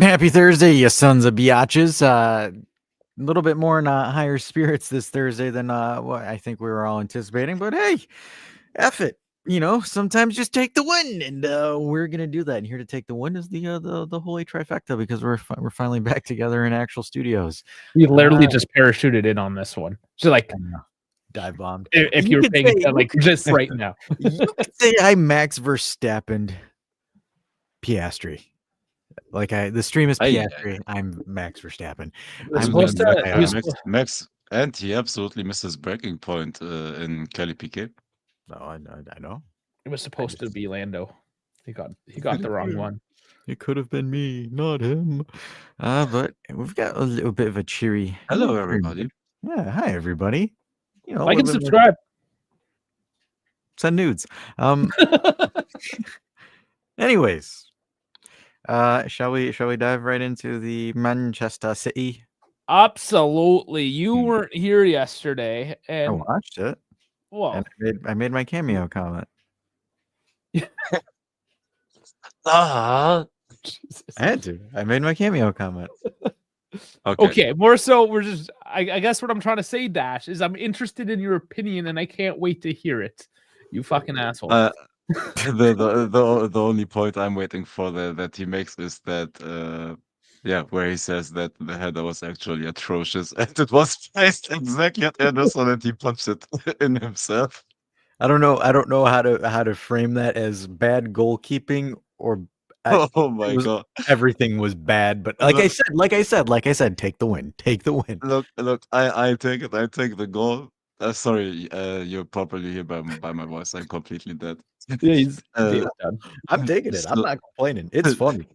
Happy Thursday, you sons of biatches. A little bit more in higher spirits this Thursday than what I think we were all anticipating. But hey, F it. You know, sometimes just take the win, and we're gonna do that. And here to take the win is the holy trifecta because we're finally back together in actual studios. We literally just parachuted in on this one. So like dive bombed. If you were paying attention, like just right now, you could say I'm Max Verstappen, Piastri. Like the stream is Piastri. I'm Max Verstappen. I'm Max, and he absolutely missed his breaking point in Kelly Piquet. No, I know. It was supposed to be Lando. He got the wrong one. It could have been me, not him. But we've got a little bit of a cheery. Hello, everybody. Yeah, hi everybody. You know, like and subscribe. Send nudes. Anyways, shall we dive right into the Manchester City? Absolutely. You weren't here yesterday, and I watched it. Well, and I made my cameo comment. I had to. I made my cameo comment. Okay. More so, we're just. I guess what I'm trying to say, Dash, is I'm interested in your opinion, and I can't wait to hear it. You fucking asshole. The only point I'm waiting for that he makes is that where he says that the header was actually atrocious and it was placed exactly at Anderson and he punched it in himself. I don't know how to frame that as bad goalkeeping or oh my god, everything was bad. But like I said, take the win. Take the win. Look, I take it. I take the goal. Sorry, you're properly here by my voice. I'm completely dead. Yeah, I'm taking it. I'm not complaining. It's funny.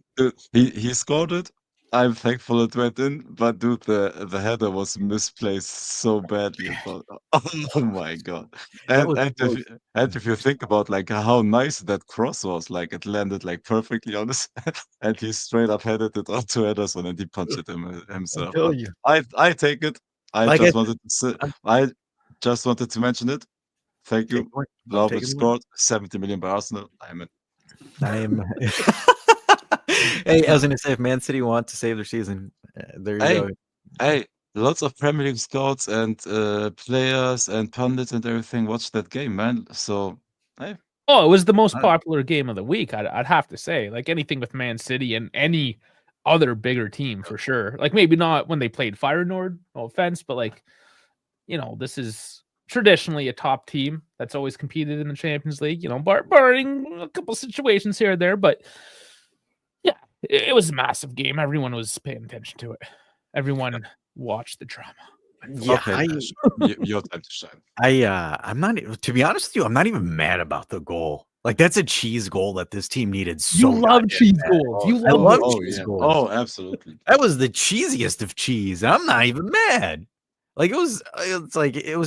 He scored it. I'm thankful it went in, but dude, the header was misplaced so badly. Oh my god! And if you think about like how nice that cross was, like it landed like perfectly on his head, and he straight up headed it onto Ederson and he punched it himself. I take it. I just wanted to mention it. Thank you. Vlahovic scored 70 million by Arsenal. I'm in. I am. Hey, I was going to say, if Man City want to save their season, there you go. Hey, lots of Premier League scouts and players and pundits and everything watched that game, man. So, hey. Oh, it was the most popular game of the week, I'd have to say. Like anything with Man City and any other bigger team for sure. Like maybe not when they played Feyenoord, no offense, but like, you know, this is traditionally a top team that's always competed in the Champions League, you know, barring a couple situations here or there, but yeah, it was a massive game. Everyone was paying attention to it. Everyone watched the drama. Yeah, okay, your time to shine. I'm not, to be honest with you, I'm not even mad about the goal. Like that's a cheese goal that this team needed. So you love cheese goals. You love cheese goals. Oh, absolutely. That was the cheesiest of cheese. I'm not even mad. Like it was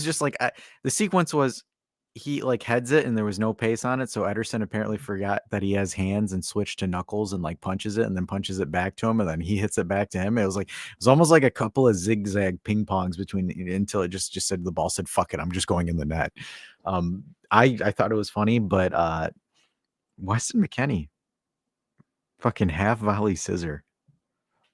just like the sequence was he like heads it and there was no pace on it. So Ederson apparently forgot that he has hands and switched to knuckles and like punches it and then punches it back to him. And then he hits it back to him. It was almost like a couple of zigzag ping pongs between until it just said the ball said, fuck it. I'm just going in the net. I thought it was funny, but Weston McKennie fucking half volley scissor.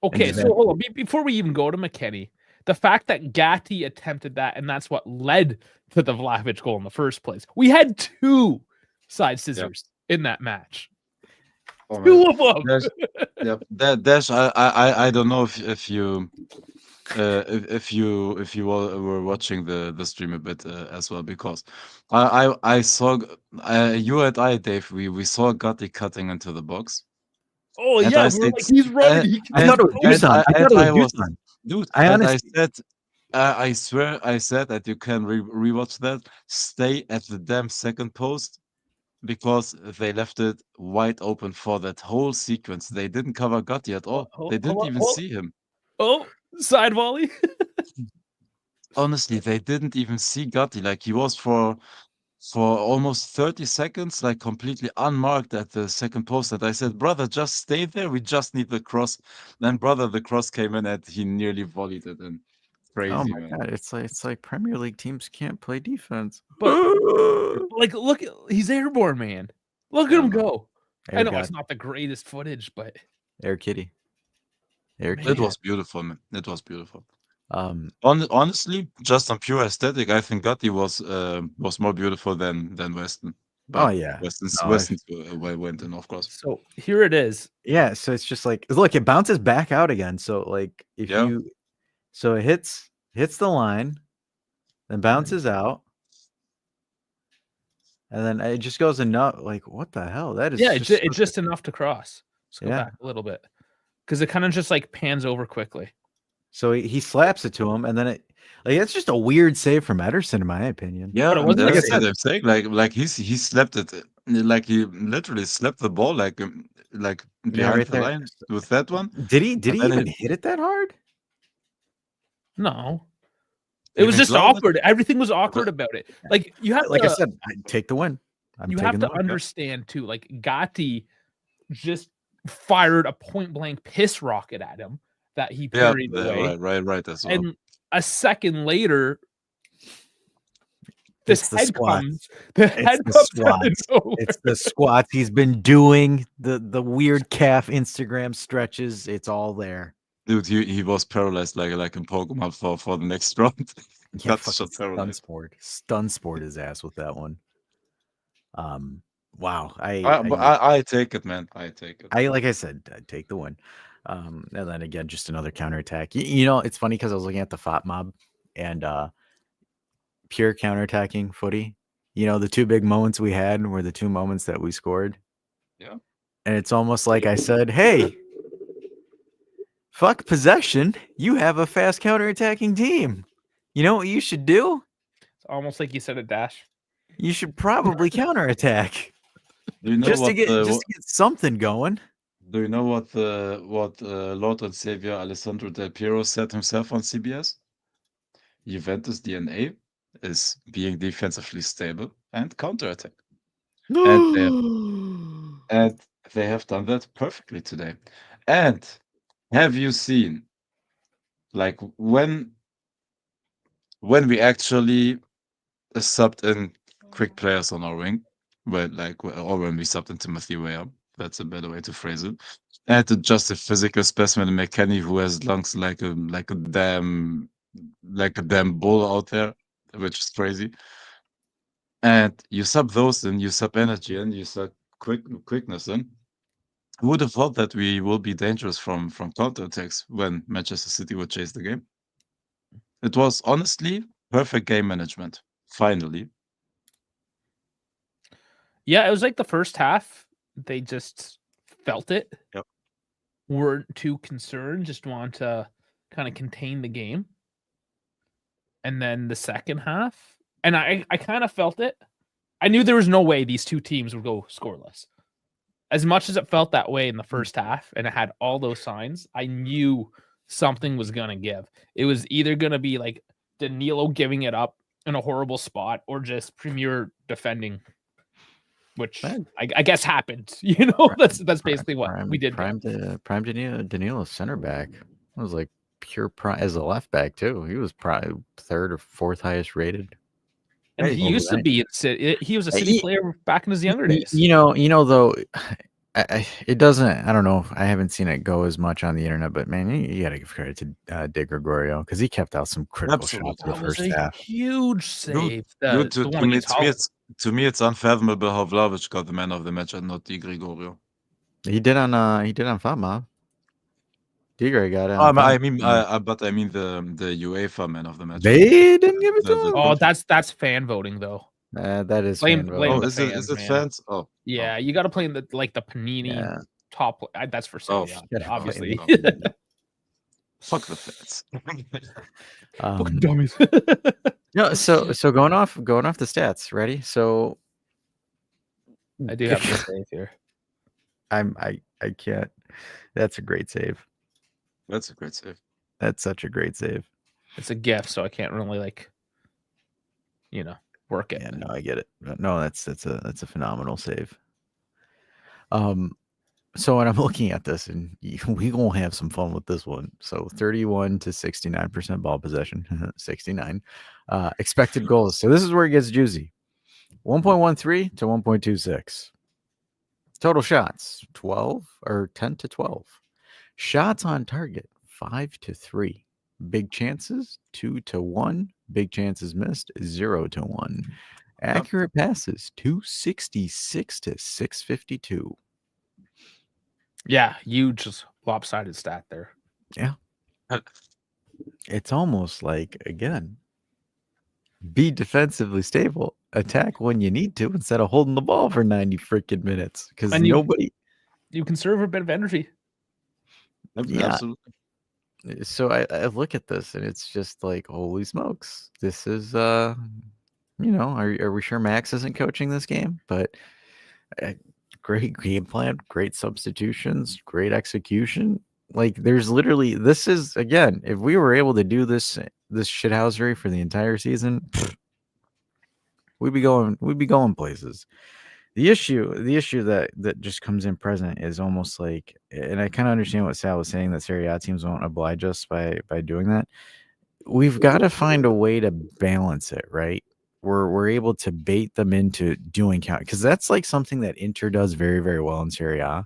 Okay. So hold on. Before we even go to McKennie, the fact that Gatti attempted that and that's what led to the Vlahovic goal in the first place. We had two side scissors in that match. Oh, two of them. Dash. I don't know if you were watching the stream a bit as well, because I saw you and I, Dave. We saw Gatti cutting into the box. Oh and yeah, we're like he's running. I thought it was Dusan. Dude, I swear I said that you can rewatch that. Stay at the damn second post because they left it wide open for that whole sequence. They didn't cover Gatti at all. They didn't even see him. Oh, side volley. Honestly, they didn't even see Gatti. Like he was for almost 30 seconds, like completely unmarked at the second post. And I said, brother, just stay there. We just need the cross. Then, brother, the cross came in and he nearly volleyed it in. Crazy, oh my man. god! It's like Premier League teams can't play defense. But like, look, he's airborne, man. Look at him go. I know it's not the greatest footage, but Air Kitty. It was beautiful, man. It was beautiful. Um, Honestly, just on pure aesthetic, I think Gotti was more beautiful than Weston. oh But yeah, Weston's no, Weston's went in, of course. So here it is. yeah. So it's just like, look, it bounces back out again. So like if Yeah. so it hits the line, then bounces out, and then it just goes enough. Like what the hell? That is It's just enough to cross. Let's go Yeah. back a little bit because it kind of just like pans over quickly. So he slaps it to him, and then it's just a weird save from Ederson, in my opinion. Yeah, But it wasn't like I like said, I'm saying like he slapped it, like he literally slapped the ball like behind right the there. line with that one. Did he And then even hit it that hard? No, it You was think just so? awkward. Everything was awkward about it. Like you have Like to, I said, I'd take the win. you have to understand too. Like Gotti just fired a point blank piss rocket at him that he Yeah, parried away, right as well. and a second later, this the head squats. comes. The head the comes out of squats. nowhere. It's the squats he's been doing, the weird calf Instagram stretches. It's all there. Dude, he was paralyzed like in Pokemon for the next round. Yeah, Got so paralyzed. stun sport his ass with that one. Wow. I take it, man. I take it. Like I said, I'd take the win. And then again, just another counterattack. You know, it's funny because I was looking at the FOT mob and pure counterattacking footy. You know, the two big moments we had were the two moments that we scored. Yeah. And it's almost like I said, hey, fuck possession. You have a fast counterattacking team. You know what you should do? It's almost like you said a dash. You should probably counterattack. Do you know just to get something going. Do you know what Lord and Savior Alessandro Del Piero said himself on CBS? Juventus DNA is being defensively stable and counterattack. And they have done that perfectly today. And have you seen, like, when we actually subbed in quick players on our wing, or when we subbed in Timothy Weah, that's a better way to phrase it, and just a physical specimen, McKennie, who has lungs like a damn bull out there, which is crazy. And you sub those in, you sub energy in, you sub quickness in. Who would have thought that we will be dangerous from counterattacks when Manchester City would chase the game? It was honestly perfect game management. Finally. Yeah, it was like the first half. They just felt it. Yep. Weren't too concerned, just want to kind of contain the game. And then the second half, and I kind of felt it. I knew there was no way these two teams would go scoreless. As much as it felt that way in the first half, and it had all those signs, I knew something was going to give. It was either going to be like Danilo giving it up in a horrible spot or just Premier defending, which I guess happened. You know, that's basically what we did. Prime Danilo center back. It was like pure prime as a left back too. He was probably third or fourth highest rated. And he used to be he was a City player back in his younger days. You know though, it doesn't. I don't know. I haven't seen it go as much on the internet, but man, you got to give credit to De Gregorio because he kept out some critical shots in the first half. Huge save. To me, it's unfathomable how Vlahovic got the man of the match and not De Gregorio. He did on FOTMob. Degray got it. I mean the UEFA man of the match. They didn't give it to him. Oh, that's fan voting though. That is blame fan voting. Is it fans? Oh, yeah, you got to play in the Panini top. That's for sale. Obviously. Fuck the fans. Fucking dummies. No, so going off the stats. Ready? So I do have to save here. I can't. That's a great save. That's a great save. That's such a great save. It's a gift, so I can't really work it. Yeah, no, I get it. No, that's a phenomenal save. So when I'm looking at this, and we gonna have some fun with this one. So 31 to 69% ball possession, 69. Expected goals. So this is where it gets juicy. 1.13 to 1.26. Total shots, 10 to 12. Shots on target 5-3. Big chances 2-1. Big chances missed 0-1. Accurate passes 266 to 652. Yeah, huge lopsided stat there. Yeah. It's almost like, again, be defensively stable, attack when you need to instead of holding the ball for 90 freaking minutes because nobody. You conserve a bit of energy. Yeah. Absolutely. So I look at this and it's just like, holy smokes, this is are we sure Max isn't coaching this game? But great game plan, great substitutions, great execution. Like there's literally, this is, again, if we were able to do this shithousery for the entire season, we'd be going places. The issue that just comes in present is almost like, and I kind of understand what Sal was saying, that Serie A teams won't oblige us by doing that. We've got to find a way to balance it, right? We're able to bait them into doing count, because that's like something that Inter does very, very well in Serie A,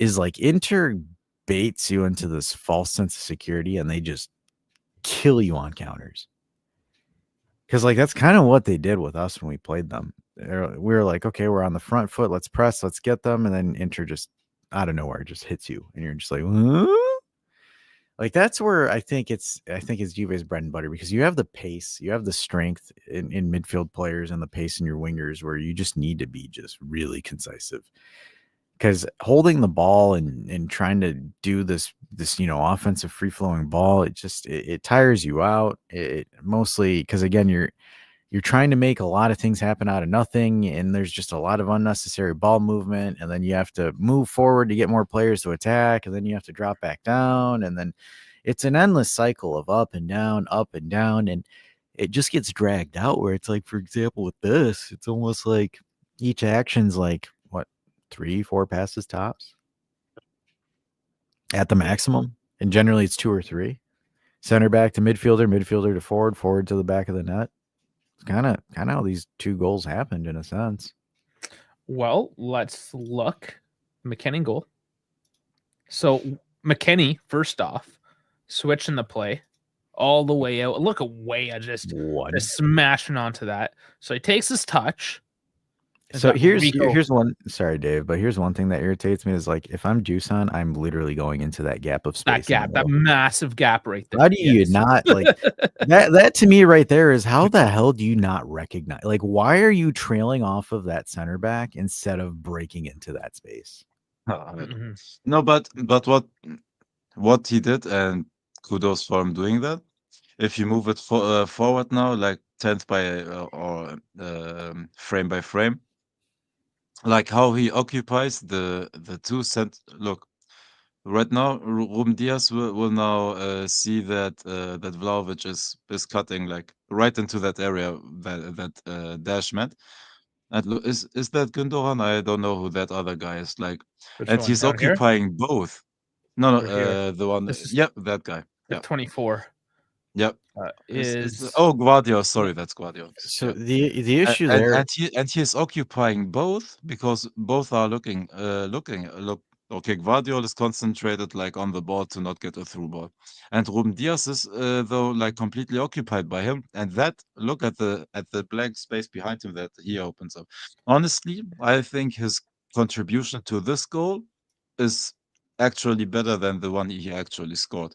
is like Inter baits you into this false sense of security and they just kill you on counters. Because like that's kind of what they did with us when we played them. We were like, okay, we're on the front foot, let's press, let's get them, and then Inter just out of nowhere just hits you, and you're just like, huh? Like that's where I think it's Juve's bread and butter, because you have the pace, you have the strength in midfield players, and the pace in your wingers, where you just need to be just really concisive. Because holding the ball and trying to do this offensive free flowing ball, it tires you out. It mostly because, again, you're trying to make a lot of things happen out of nothing, and there's just a lot of unnecessary ball movement, and then you have to move forward to get more players to attack, and then you have to drop back down, and then it's an endless cycle of up and down, and it just gets dragged out, where it's like, for example, with this, it's almost like each action's like, what, 3-4 passes tops at the maximum, and generally it's 2 or 3. Center back to midfielder to forward to the back of the net. It's kind of how these 2 goals happened, in a sense. Well, let's look. McKennie goal. So McKennie, first off, switching the play all the way out. Look away, just smashing onto that. So he takes his touch. So here's one. Sorry, Dave, but here's one thing that irritates me is, like, if I'm Dusan, I'm literally going into that gap of space. That massive gap right there. How do you not, like, that to me right there is, how the hell do you not recognize? Like, why are you trailing off of that center back instead of breaking into that space? No, but what he did, and kudos for him doing that. If you move it forward now, like 10th by or frame by frame, like how he occupies the 2 cent. Look, right now, Ruben Diaz will now see that that Vlahovic is cutting like right into that area that Dash meant. And look, is that Gündoğan? I don't know who that other guy is. Like, and he's occupying both. No, the one. Yep, that guy. Yep. 24. Yep. Is Guardiola. Sorry, that's Guardiola. So the issue there, and he is occupying both, because both are looking. Okay, Guardiola is concentrated like on the ball to not get a through ball, and Ruben Diaz is though like completely occupied by him. And that, look at the blank space behind him that he opens up. Honestly, I think his contribution to this goal is actually better than the one he actually scored,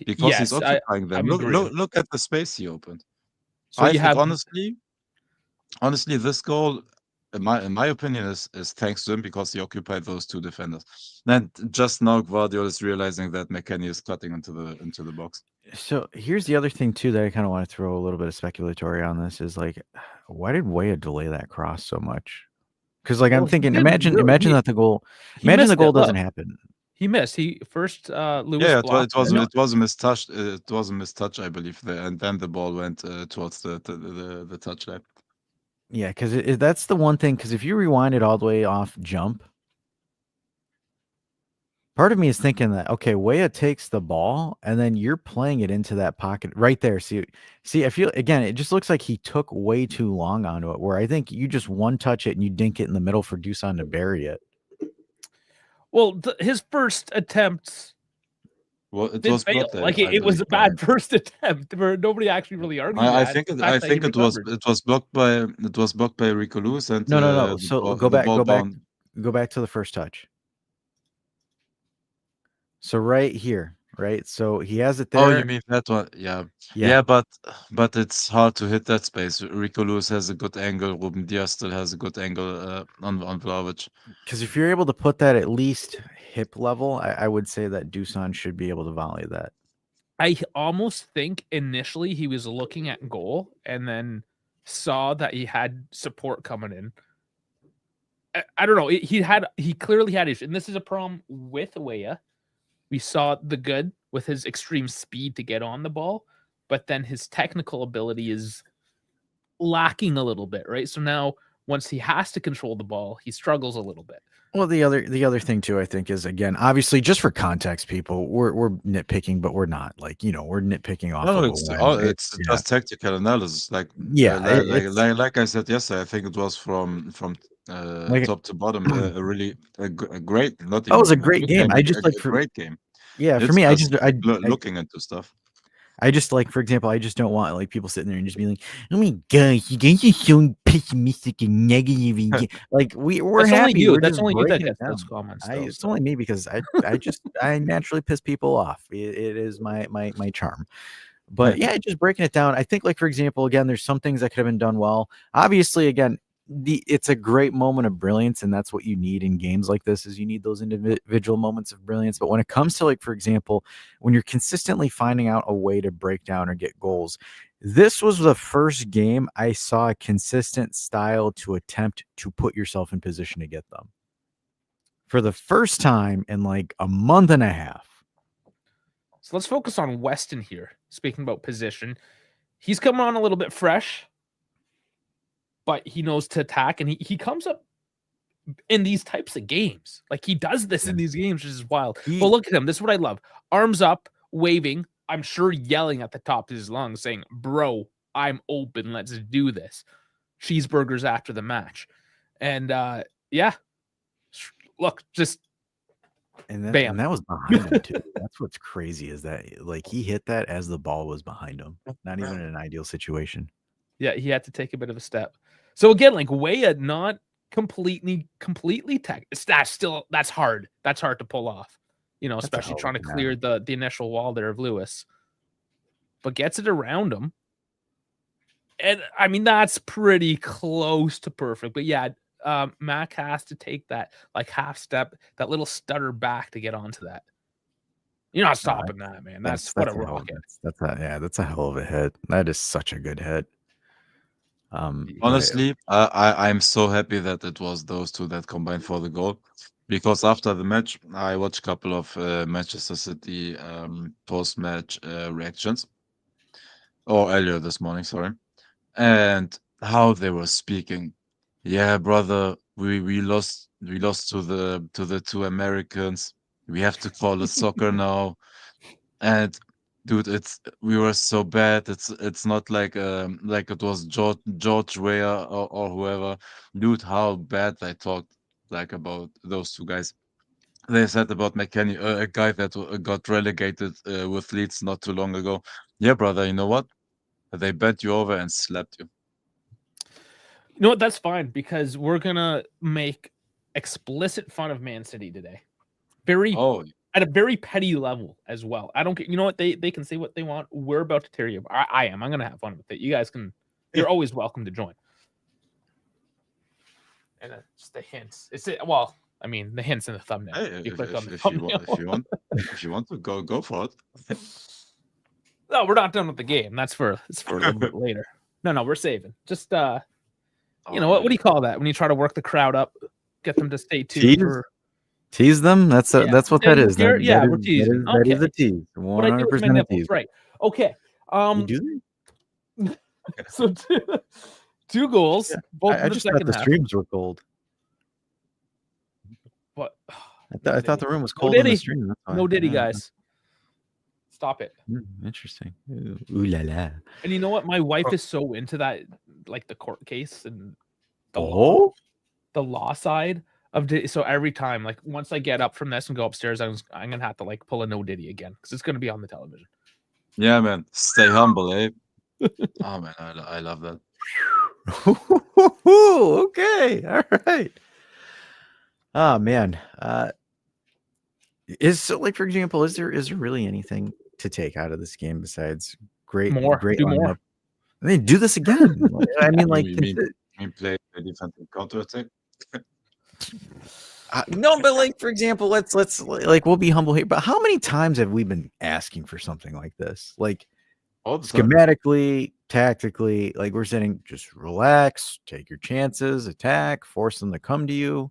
because he's occupying them. Look at the space he opened. So I think honestly, this goal, in my opinion, is thanks to him, because he occupied those 2 defenders. And just now, Guardiola is realizing that McKennie is cutting into the box. So here's the other thing too that I kind of want to throw a little bit of speculatory on this is, like, why did Weah delay that cross so much? Because, like, I'm thinking, imagine that the goal doesn't happen. He missed. He first Lewis. Yeah, it was a mistouch. It was a mistouch, I believe, there, and then the ball went towards the touchline. Yeah, because that's the one thing. Because if you rewind it all the way off jump, part of me is thinking that, okay, Weah takes the ball and then you're playing it into that pocket right there. See, I feel, again, it just looks like he took way too long onto it, where I think you just one touch it and you dink it in the middle for Dusan to bury it. Well, his first attempts Well, it did was fail. blocked, Like I it was believe, a bad first attempt where nobody actually really argued I that. think The it fact I that he think recovered. it was blocked by Rico Lewis, and No. So the ball bound. go back to the first touch. So right here, right? So he has it Oh, you there. mean that one? Yeah. Yeah. Yeah, but it's hard to hit that space. Rico Lewis has a good angle. Ruben Diaz still has a good angle on Vlahovic. Because if you're able to put that at least hip level, I would say that Dusan should be able to volley that. I almost think initially he was looking at goal and then saw that he had support coming in. I don't know. He clearly had issues, and this is a problem with Weah. We saw the good with his extreme speed to get on the ball, but then his technical ability is lacking a little bit, right? So now once he has to control the ball, he struggles a little bit. Well, the other thing too, I think, is again, obviously, just for context, people, we're nitpicking, but we're not like we're nitpicking off No, of a win. it's just tactical analysis. Yeah, it's Like I said yesterday, I think it was from like top to bottom a really a great, not that was a even a great good game. game, I just like a for great game. for It's me, just I looking into stuff. I just like, for example, I just don't want like people sitting there and just being like, "Oh my gosh, you guys are so pessimistic and negative." And like we're That's only happy. you. We're That's just only you that breaking it gets those down. comments, It's though. only me because I naturally piss people off. It is my charm. But yeah, just breaking it down. I think, like, for example, again, there's some things that could have been done well. Obviously, again, it's a great moment of brilliance, and that's what you need in games like this. Is you need those individual moments of brilliance. But when it comes to, like, for example, when you're consistently finding out a way to break down or get goals, this was the first game I saw a consistent style to attempt to put yourself in position to get them for the first time in like a month and a half. So let's focus on Weston here. Speaking about position, he's coming on a little bit fresh, but he knows to attack, and he comes up in these types of games. Like he does this in these games, which is wild. Well, look at him. This is what I love. Arms up, waving. I'm sure yelling at the top of his lungs, saying, "Bro, I'm open. Let's do this." Cheeseburgers after the match, and yeah, look, just. And bam. that was behind him too. That's what's crazy is that like he hit that as the ball was behind him. Not even in an ideal situation. Yeah, he had to take a bit of a step. So again, like Weah, not completely tech. That's hard. That's hard to pull off. Especially trying to clear the initial wall there of Lewis. But gets it around him. And I mean, that's pretty close to perfect. But yeah, Mac has to take that like half step, that little stutter back to get onto that. You're not stopping that, man. That's what a rocket. That's a hell of a hit. That is such a good hit. Honestly, I'm so happy that it was those two that combined for the goal, because after the match, I watched a couple of Manchester City post-match reactions, or earlier this morning, sorry, and how they were speaking. Yeah, brother, we lost to the two Americans. We have to call it soccer now. And dude, we were so bad. It's not like it was George Weah or whoever. Dude, how bad they talked like about those two guys. They said about McKennie, a guy that got relegated with Leeds not too long ago. Yeah, brother, you know what? They bent you over and slapped you. You know what? That's fine because we're gonna make explicit fun of Man City today. At a very petty level as well. I don't get. You know what? They can say what they want. We're about to tear you. I am. I'm gonna have fun with it. You guys can. You're always welcome to join. And just the hints. Well, I mean, the hints in the thumbnail. Hey, you click on the if thumbnail. if you want to go for it. No, we're not done with the game. It's for a little bit later. No, we're saving. Just you know what? What do you call that when you try to work the crowd up, get them to stay tuned? Tease them. That's what that is. We're teasing. That is a tease. 100% a tease. Right. Okay. You do that? So two goals. Both I just thought the streams were cold. What? I thought the room was cold in the stream. No Diddy, guys. Stop it. Interesting. Ooh la la. And you know what? My wife is so into that, like the court case and the law side. So every time, like once I get up from this and go upstairs, I'm gonna have to like pull a no Diddy again because it's gonna be on the television. Yeah, man. Stay humble, eh? Oh man, I love that. Okay, all right. Oh man, like for example, is there really anything to take out of this game besides great Do lineup? more. I mean, do this again. I mean, like You mean play the defensive counter attack? no, but like for example, let's like we'll be humble here. But how many times have we been asking for something like this? Like All the time. schematically, tactically, like we're saying, just relax, take your chances, attack, force them to come to you.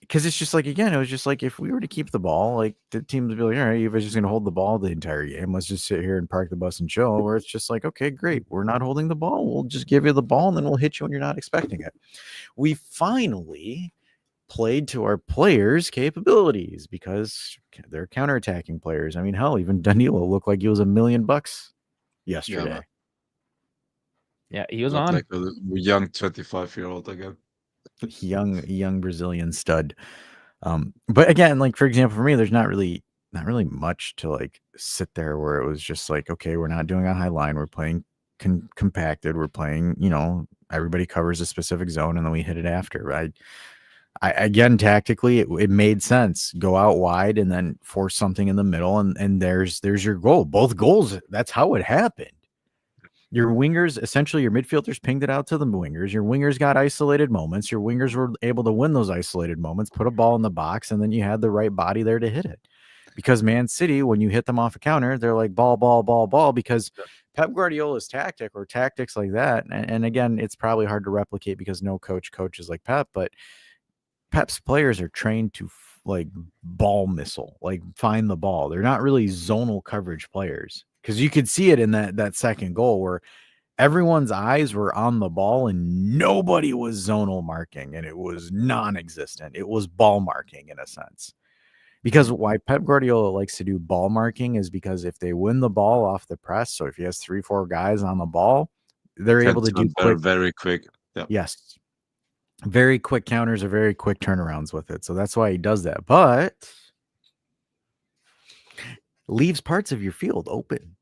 Because it's just like, again, it was just like if we were to keep the ball, like the teams would be like, all right, you guys just going to hold the ball the entire game. Let's just sit here and park the bus and chill. Where it's just like, okay, great. We're not holding the ball. We'll just give you the ball and then we'll hit you when you're not expecting it. We finally played to our players' capabilities because they're counterattacking players. I mean, hell, even Danilo looked like he was $1 million yesterday. Yeah, he was Not on. like a young 25-year-old again. young Brazilian stud. But again, like for example, for me, there's not really much to like sit there where it was just like, okay, we're not doing a high line, we're playing compacted, we're playing, everybody covers a specific zone and then we hit it after. I again, tactically, it made sense. Go out wide and then force something in the middle, and there's your goal. Both goals, that's how it happened. Your wingers, essentially your midfielders pinged it out to the wingers. Your wingers got isolated moments. Your wingers were able to win those isolated moments, put a ball in the box, and then you had the right body there to hit it. Because Man City, when you hit them off a counter, they're like ball, ball, ball, ball, because Pep Guardiola's tactic or tactics like that. And again, it's probably hard to replicate because no coach coaches like Pep, but Pep's players are trained to like ball missile, like find the ball. They're not really zonal coverage players. Because you could see it in that second goal where everyone's eyes were on the ball and nobody was zonal marking, and it was non-existent. It was ball marking in a sense. Because why Pep Guardiola likes to do ball marking is because if they win the ball off the press, so if he has 3-4 guys on the ball, they're able to do quick, very quick. Yeah. Yes. Very quick counters or very quick turnarounds with it. So that's why he does that. But leaves parts of your field open.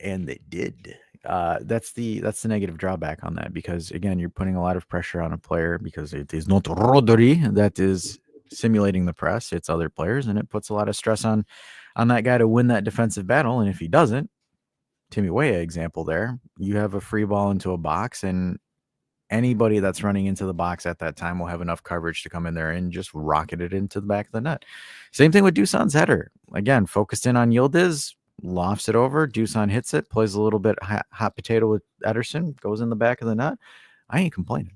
And they did. That's the negative drawback on that, because again, you're putting a lot of pressure on a player because it is not Rodri that is simulating the press, it's other players, and it puts a lot of stress on that guy to win that defensive battle. And if he doesn't, Timmy Weah example there, you have a free ball into a box, and anybody that's running into the box at that time will have enough coverage to come in there and just rocket it into the back of the net. Same thing with Dusan's header. Again, focused in on Yildiz, lofts it over, Dusan hits it, plays a little bit hot potato with Ederson, goes in the back of the net. I ain't complaining.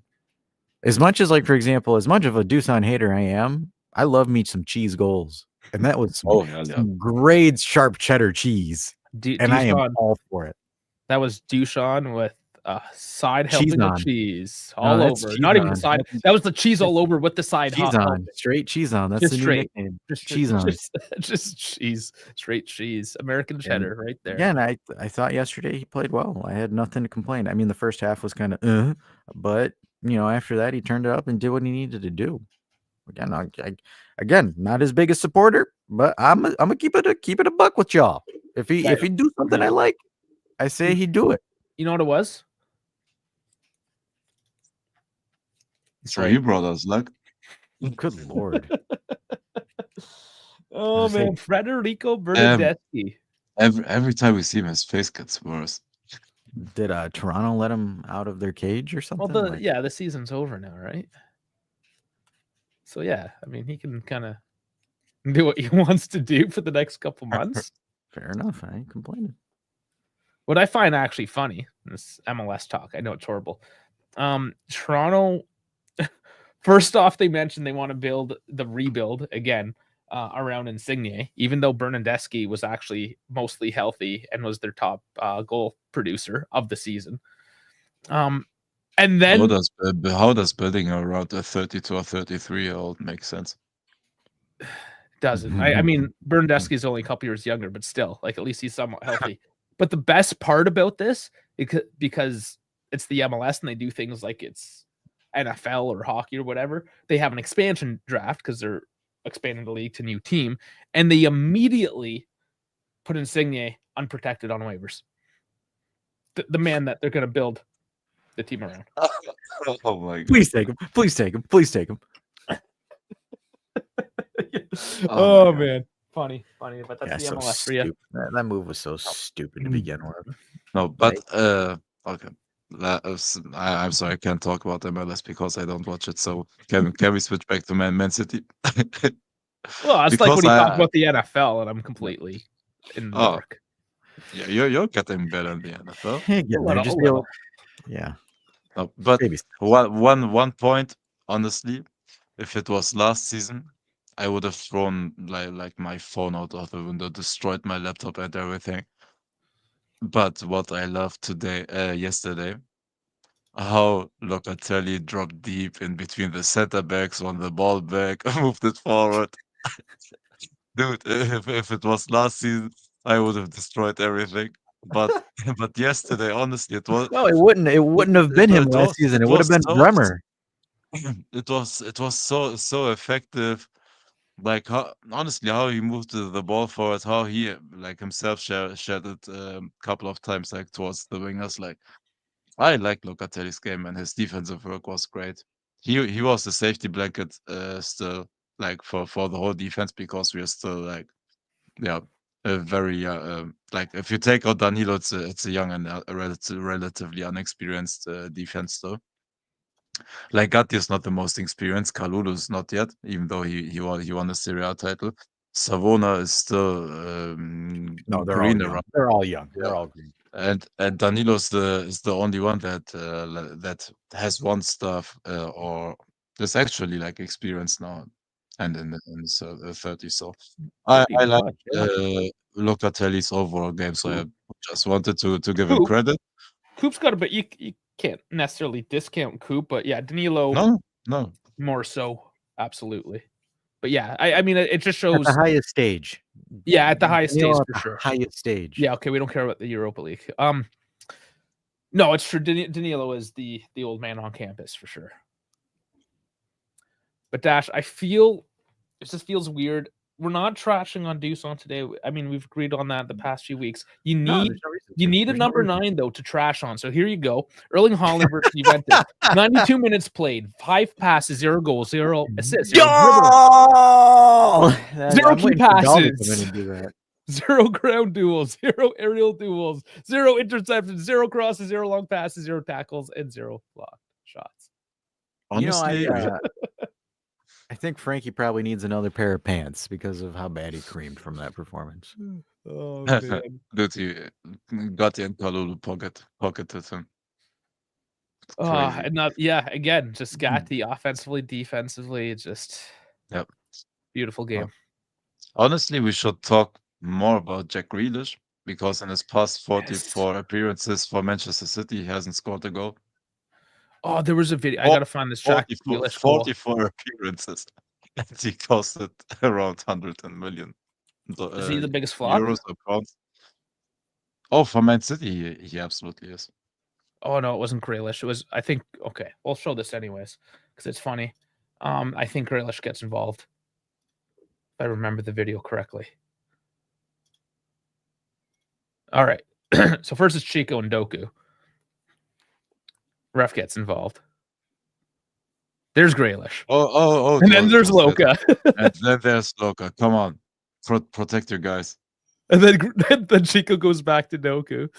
As much as, like, for example, as much of a Dusan hater I am, I love me some cheese goals. And that was some grade sharp cheddar cheese. And I am all for it. That was Dusan with a side helping of cheese all over. Cheese Not even the side. That was the cheese all over with the side. Cheese on. Straight cheese on. That's the new nickname. Just cheese on. Just cheese. Straight cheese. American cheddar right there. Yeah, and I thought yesterday he played well. I had nothing to complain. I mean, the first half was kind of but after that he turned it up and did what he needed to do. Again, not his biggest supporter, but I'm gonna keep it a buck with y'all. If he do something I like, I say he'd do it. You know what it was? So you brought us luck. Good Lord. Oh man, Federico Bernardeschi. Every time we see him, his face gets worse. Did Toronto let him out of their cage or something? Well, the season's over now, right? So yeah, I mean, he can kind of do what he wants to do for the next couple months. Fair enough. I ain't complaining. What I find actually funny, this MLS talk, I know it's horrible. Toronto, first off, they mentioned they want to rebuild again around Insigne, even though Bernardeschi was actually mostly healthy and was their top goal producer of the season. And then how does building around a 32 or 33-year-old make sense? Doesn't. I mean, Bernardeschi is only a couple years younger, but still, like, at least he's somewhat healthy. But the best part about this, because it's the MLS and they do things like it's NFL or hockey or whatever, they have an expansion draft because they're expanding the league to new team, and they immediately put Insigne unprotected on waivers. The man that they're going to build the team around. Oh my god! Please take him. Please take him. Please take him. Oh man, funny, but that's the MLS for you. That move was so stupid to begin with. No, but okay. I'm sorry, I can't talk about MLS because I don't watch it. So can we switch back to Man City? Well, it's like when you talk about the NFL, and I'm completely in the dark. Yeah, you're getting better in the NFL. Yeah. No, but one point, honestly, if it was last season, I would have thrown like my phone out of the window, destroyed my laptop and everything. But what I loved yesterday, how Locatelli dropped deep in between the center backs, on the ball back, moved it forward. Dude, if it was last season, I would have destroyed everything. But but yesterday, honestly, it was No, it wouldn't have been him last season. It would have been Bremer. It was so effective. Like how honestly, how he moved the ball forward, how he like himself shared it a couple of times like towards the wingers. Like I like Locatelli's game, and his defensive work was great. He was the safety blanket still like for the whole defense, because we are still like a very like if you take out Danilo, it's a young and a relatively unexperienced defense though. Like Gatti is not the most experienced. Kalulu is not yet, even though he won a Serie A title. Savona is still No, they're green all young. around. They're all young. Yeah. They're all green. And Danilo is the only one that has won stuff or is actually like experienced now, and in the 30s. So I like Locatelli's overall game. So I just wanted to give him credit. Coop's got a bit. You can't necessarily discount Coop, but yeah, Danilo. No, more so, absolutely. But yeah, I mean, it just shows at the highest stage. Yeah, at the highest stage for sure. Highest stage. Yeah, okay, we don't care about the Europa League. No, it's true. Danilo is the old man on campus for sure. But Dash, I feel it just feels weird. We're not trashing on Dusan today. I mean, we've agreed on that the past few weeks. You need a number 9 though to trash on. So here you go. Erling Haaland versus Juventus. 92 minutes played, 5 passes, 0 goals, 0 assists. 0 key passes. 0 ground duels, 0 aerial duels, 0 interceptions, 0 crosses, 0 long passes, 0 tackles, and 0 blocked shots. Honestly, I think Frankie probably needs another pair of pants because of how bad he creamed from that performance. Oh man. Dude, Gatti and Kalulu pocketed him. Again, just Gatti offensively, defensively, just beautiful game. Honestly, we should talk more about Jack Grealish, because in his past 44 appearances for Manchester City, he hasn't scored a goal. Oh, there was a video. I gotta find this Jack Grealish 44 appearances, and he costed around 100 million. Is he the biggest flop? Euros or pounds? Oh, for Man City, he absolutely is. Oh no, it wasn't Grealish. It was, I think. Okay, we'll show this anyways because it's funny. I think Grealish gets involved. If I remember the video correctly. All right. So first it's Chico and Doku. Ref gets involved. There's Grealish. Oh. And then there's Loka. And then there's Loka. Come on. Protect your guys. And then Chico goes back to Doku.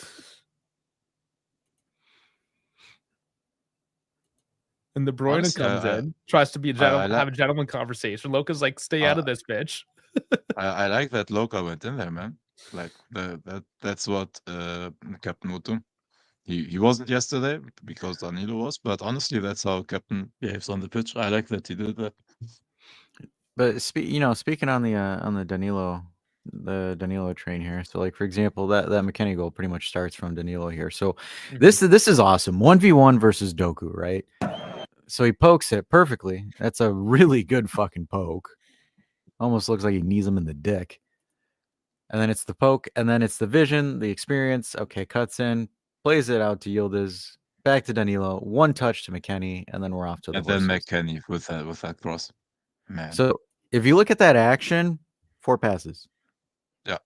And De Bruyne comes in, tries to be a gentleman, have a gentleman conversation. Loka's like, stay out of this, bitch. I like that Loka went in there, man. Like that's what Captain would do. He wasn't yesterday because Danilo was, but honestly, that's how Captain behaves on the pitch. I like that he did that. But speaking on the Danilo train here. So like for example, that McKennie goal pretty much starts from Danilo here. So this is awesome. 1v1 versus Doku, right? So he pokes it perfectly. That's a really good fucking poke. Almost looks like he knees him in the dick. And then it's the poke, and then it's the vision, the experience. Okay, cuts in, plays it out to Yildiz. back to Danilo, 1 touch to McKennie, and then we're off to the And then horses. McKennie with that cross. Man. So if you look at that action, 4 passes. Yeah.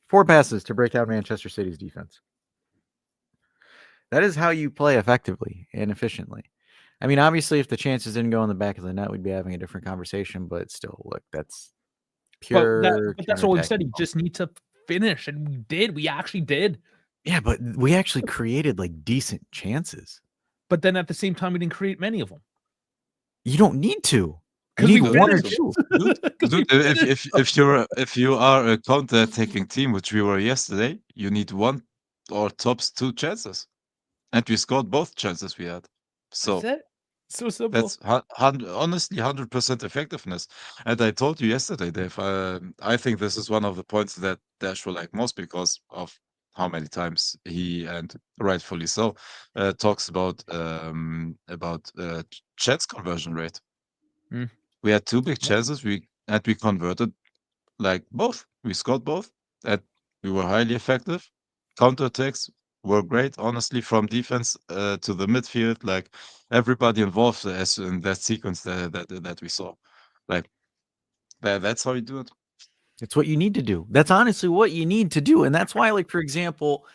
4 passes to break down Manchester City's defense. That is how you play effectively and efficiently. I mean, obviously, if the chances didn't go in the back of the net, we'd be having a different conversation. But still, look, that's pure. But that's what we said. You just need to finish, and we did. We actually did. Yeah, but we actually created like decent chances. But then at the same time, we didn't create many of them. You don't need to. You Because need we one or finished. two. Dude, if you are a counter-attacking team, which we were yesterday, you need 1 or tops 2 chances, and we scored both chances we had. So That's it. So simple. that's honestly 100% effectiveness. And I told you yesterday, Dave, I think this is one of the points that Dash will like most because of how many times he, and rightfully so, talks about chance conversion rate. Mm. We had 2 big chances, we converted like both. We scored both, and we were highly effective. Counterattacks were great, honestly, from defense to the midfield. Like everybody involved as in that sequence that we saw. Like that's how you do it. It's what you need to do. That's honestly what you need to do. And that's why, like, for example,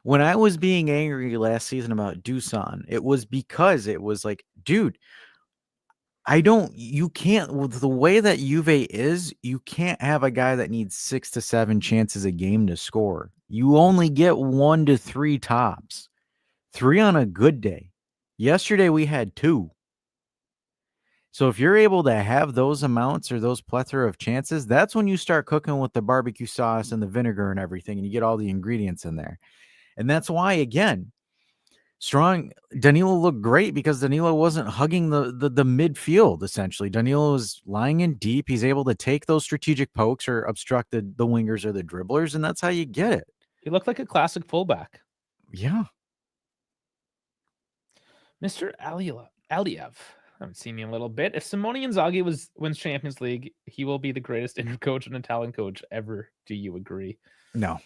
when I was being angry last season about Dusan, it was because it was like, dude, you can't, with the way that Juve is, you can't have a guy that needs 6 to 7 chances a game to score. You only get 1 to 3 tops, 3 on a good day. Yesterday we had 2. So if you're able to have those amounts or those plethora of chances, that's when you start cooking with the barbecue sauce and the vinegar and everything, and you get all the ingredients in there. And that's why, again, Danilo looked great because Danilo wasn't hugging the midfield, essentially. Danilo was lying in deep. He's able to take those strategic pokes or obstruct the wingers or the dribblers, and that's how you get it. He looked like a classic fullback. Yeah. Mr. Aliev. I haven't seen you in a little bit. If Simone Inzaghi wins Champions League, he will be the greatest Indian coach and Italian coach ever. Do you agree? No.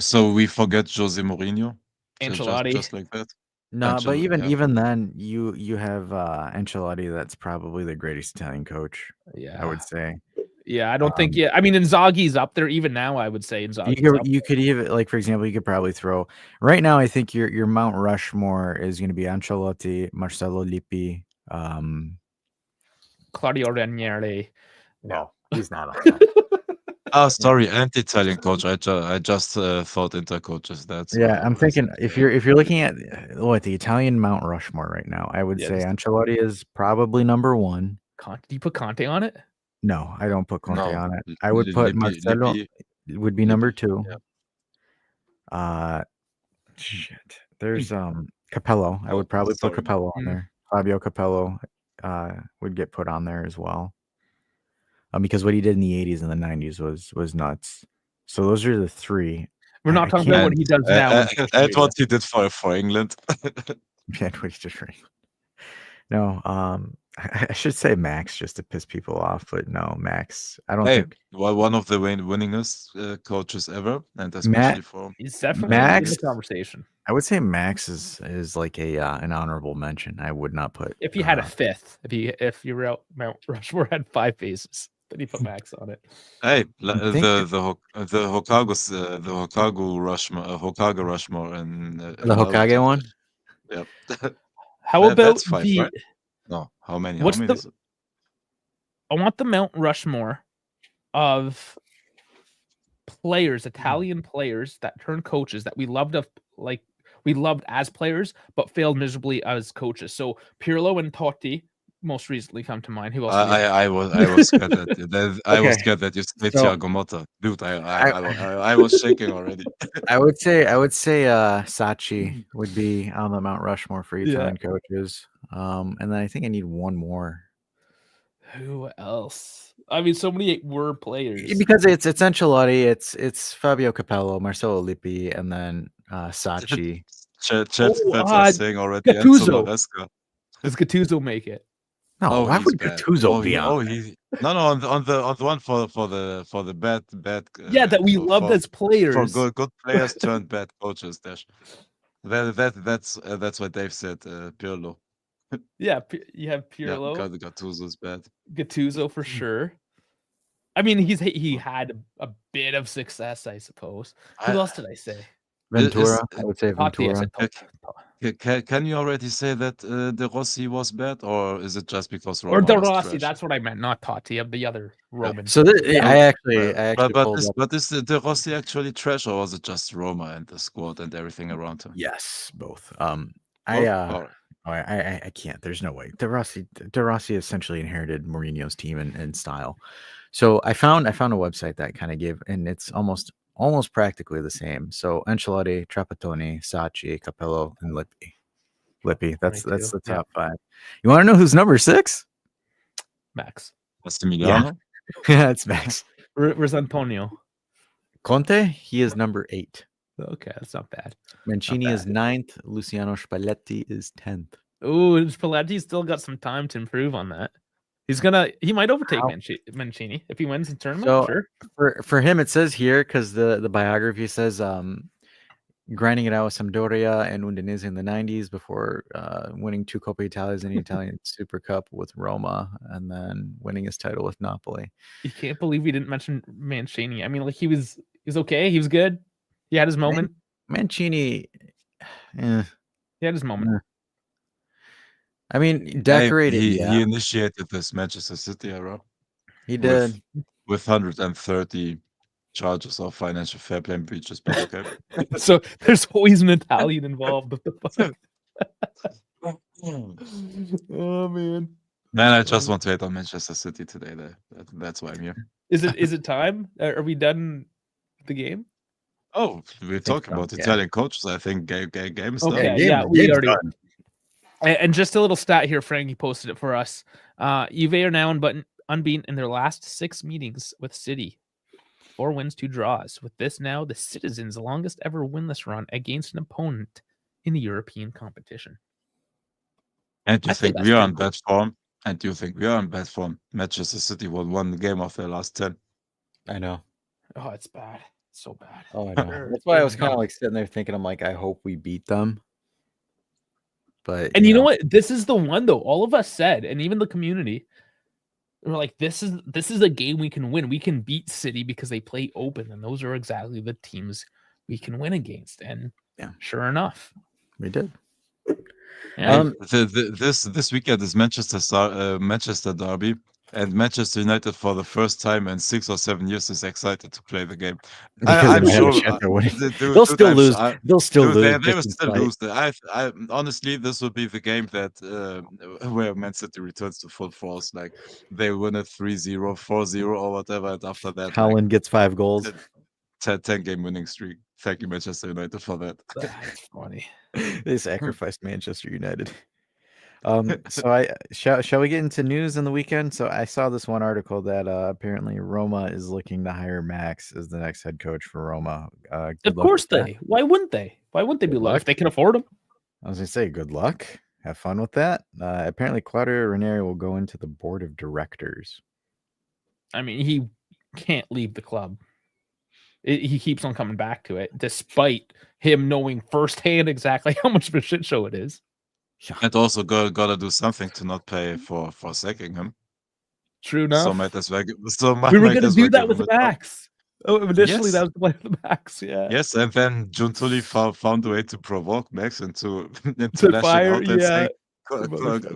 So we forget Jose Mourinho? Ancelotti. Just like that? No, but Ancelotti, even then, you have Ancelotti. That's probably the greatest Italian coach. Yeah, I would say. Yeah, I don't think. Yeah, I mean Inzaghi's up there even now. I would say Inzaghi's you could even, like, for example, you could probably throw right now. I think your Mount Rushmore is going to be Ancelotti, Marcelo Lippi, Claudio Ranieri. No, he's not on that. Oh, sorry, anti-Italian coach. I just thought Inter coaches. That's Yeah, I'm thinking if you're looking at the Italian Mount Rushmore right now, I would say Ancelotti is probably number 1. Do you put Conte on it? No, I don't put Conte on it. I would Lippi- put Marcelo. Lippi- Would be number 2. Yeah. Shit. There's Capello. I would probably put Capello on there. Fabio Capello would get put on there as well. Because what he did in the 80s and the 90s was nuts. So those are the 3. We're not talking about what he does now. And what he did for England. Yeah, what he did for England. No, I should say Max just to piss people off, but no, Max. I don't think. Well, one of the winningest coaches ever, and especially for he's definitely in the conversation. I would say Max is like an honorable mention. I would not put. If you had a 5th, if your Mount Rushmore had 5 faces, then you put Max on it. Hey, the Hokage Rushmore, and the Hokage one. Yep. How about that's 5, right? No, how many? I want the Mount Rushmore of players, Italian players that turned coaches that we loved as players, but failed miserably as coaches. So Pirlo and Totti most recently come to mind. Who else? I was scared that I was scared that you said Thiago Motta, dude. I was shaking already. I would say Sachi would be on the Mount Rushmore for Italian coaches. And then I think I need one more. Who else? I mean, so many were players. Because it's Ancelotti, it's Fabio Capello, Marcelo Lippi, and then Sachi. Chat's saying already. Gattuso. Does Gattuso make it? No, why would Gattuso be on? On the one for the bad. Yeah, that we loved as players. For good players turned bad coaches. Dash. That's what Dave said. Pirlo. Yeah, you have Yeah, Pirlo, Gattuso's bad. Gattuso for sure. I mean, he had a bit of success, I suppose. Who else did I say? Ventura. I would say Totti, I Ventura. said Can you already say that De Rossi was bad, or is it just because or Roma De was Rossi. trash? That's what I meant, not Totti, of the other Roman. So Yeah. I actually But pulled up. is De Rossi actually trash, or was it just Roma and the squad and everything around him? Yes, both. Both? I can't. There's no way. De Rossi essentially inherited Mourinho's team and style. So I found a website that kind of gave, and it's almost practically the same. So Ancelotti, Trapattoni, Sacchi, Capello, and Lippi. That's 22, the yeah. top 5. You want to know who's number 6? Max. Massimiliano? Yeah, it's Max. Where's Antonio? Conte, he is number 8. Okay, that's not bad. Mancini is 9th. Luciano Spalletti is 10th. Ooh, Spalletti's still got some time to improve on that. He might overtake Mancini if he wins the tournament. So Sure. for him, it says here, because the biography says grinding it out with Sampdoria and Udinese in the 90s before winning 2 Coppa Italias in the Italian Super Cup with Roma, and then winning his title with Napoli. You can't believe we didn't mention Mancini. I mean, like he was okay. He was good. He had his moment. Mancini, He had his moment. I mean, decorated. He initiated this Manchester City era. He did with 130 charges of financial fair play breaches, but okay. So there's always an Italian involved. What the fuck? Oh man. Man, I just want to hate on Manchester City today. That's why I'm here. Is it time? Are we done with the game? Oh, we're talking about Italian coaches. I think game is done. Okay, yeah, we already. And just a little stat here, Frankie posted it for us. Juve are now unbeaten in their last 6 meetings with City. 4 wins, 2 draws. With this now, the Citizens' longest ever winless run against an opponent in the European competition. And do you think we are in bad form? And do you think we are in bad form? Manchester City won 1 game of their last 10. I know. Oh, it's bad. It's so bad. Oh, I know. That's why I was kind of like sitting there thinking, I'm like, I hope we beat them. But you know what? This is the one though. All of us said, and even the community, we're like, this is a game we can win. We can beat City because they play open, and those are exactly the teams we can win against. And sure enough, we did. Yeah. This weekend is Manchester Derby, and Manchester United for the first time in 6 or 7 years is excited to play the game. I'm sure they'll still lose. They'll still lose. They will still lose. I honestly, this will be the game that where Man City returns to full force. Like they win it 3-0, 4-0, or whatever, and after that, Haaland gets 5 goals. 10-game winning streak. Thank you, Manchester United, for that. That's funny. They sacrificed Manchester United. So shall we get into news in the weekend? So I saw this one article that apparently Roma is looking to hire Max as the next head coach for Roma. Of course they. Why wouldn't they? Why wouldn't they be lucky if they can afford him? I was gonna say good luck. Have fun with that. Apparently Claudio Ranieri will go into the board of directors. I mean, he can't leave the club. He keeps on coming back to it, despite him knowing firsthand exactly how much of a shit show it is. And also gotta do something to not pay for sacking him. True enough. So might as well. We were gonna do that with Max. Oh, initially that was the plan with Max. Yeah. Yes, and then Giuntoli found a way to provoke Max into lashing fire, out and saying,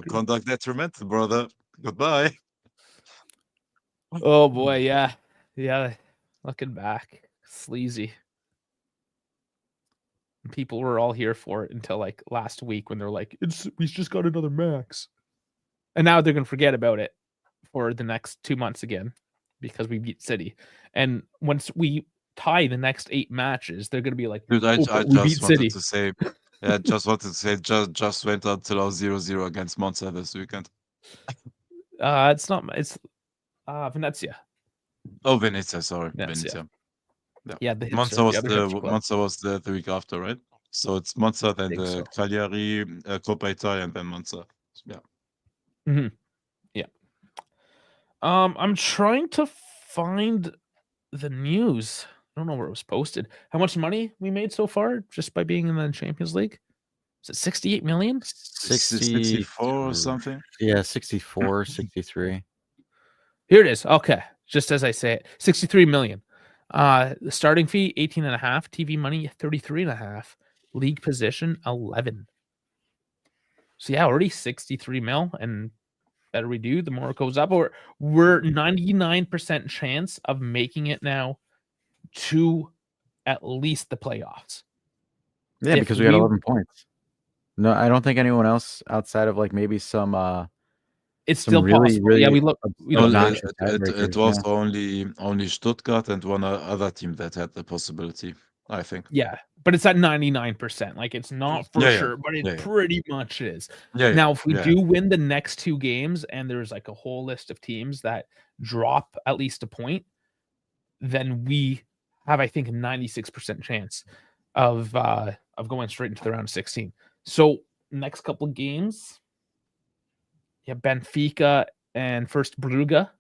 "Conduct detrimental, brother. Goodbye." Oh boy, yeah. Looking back, sleazy. People were all here for it until like last week when they're like, we just got another Max. And now they're gonna forget about it for the next 2 months again because we beat City. And once we tie the next 8 matches, they're gonna be like, dude, I just wanted to say, just went until 0-0 against Monza this weekend. It's Venezia. Oh, Venezia, sorry. Venezia. Yeah, Monza was the week after, right? So it's Monza, then the Cagliari, Coppa Italia, and then Monza. Yeah. Mm-hmm. Yeah. I'm trying to find the news don't know where it was posted. How much money we made so far just by being in the Champions League? Is it 68 million? 64 or something. Yeah, 64, 63. Here it is. Okay, just as I say it, 63 million. The starting fee 18.5, TV money 33.5, league position 11. So yeah, already 63 mil, and better we do, the more it goes up. Or we're 99% chance of making it now to at least the playoffs. Yeah, If because we got we- 11 points. No, I don't think anyone else outside of like maybe some It's some still really, possible. really Yeah, we look. obnoxious It tiebreakers, was yeah. only Stuttgart and one other team that had the possibility, I think. Yeah, but it's at 99%. Like it's not for Yeah, yeah. sure, but it Yeah, yeah. pretty much is. Yeah, Now, if we yeah. do win the next 2 games and there's like a whole list of teams that drop at least a point, then we have, I think, a 96% chance of going straight into the round of 16. So next couple of games, yeah, Benfica and first Brugge.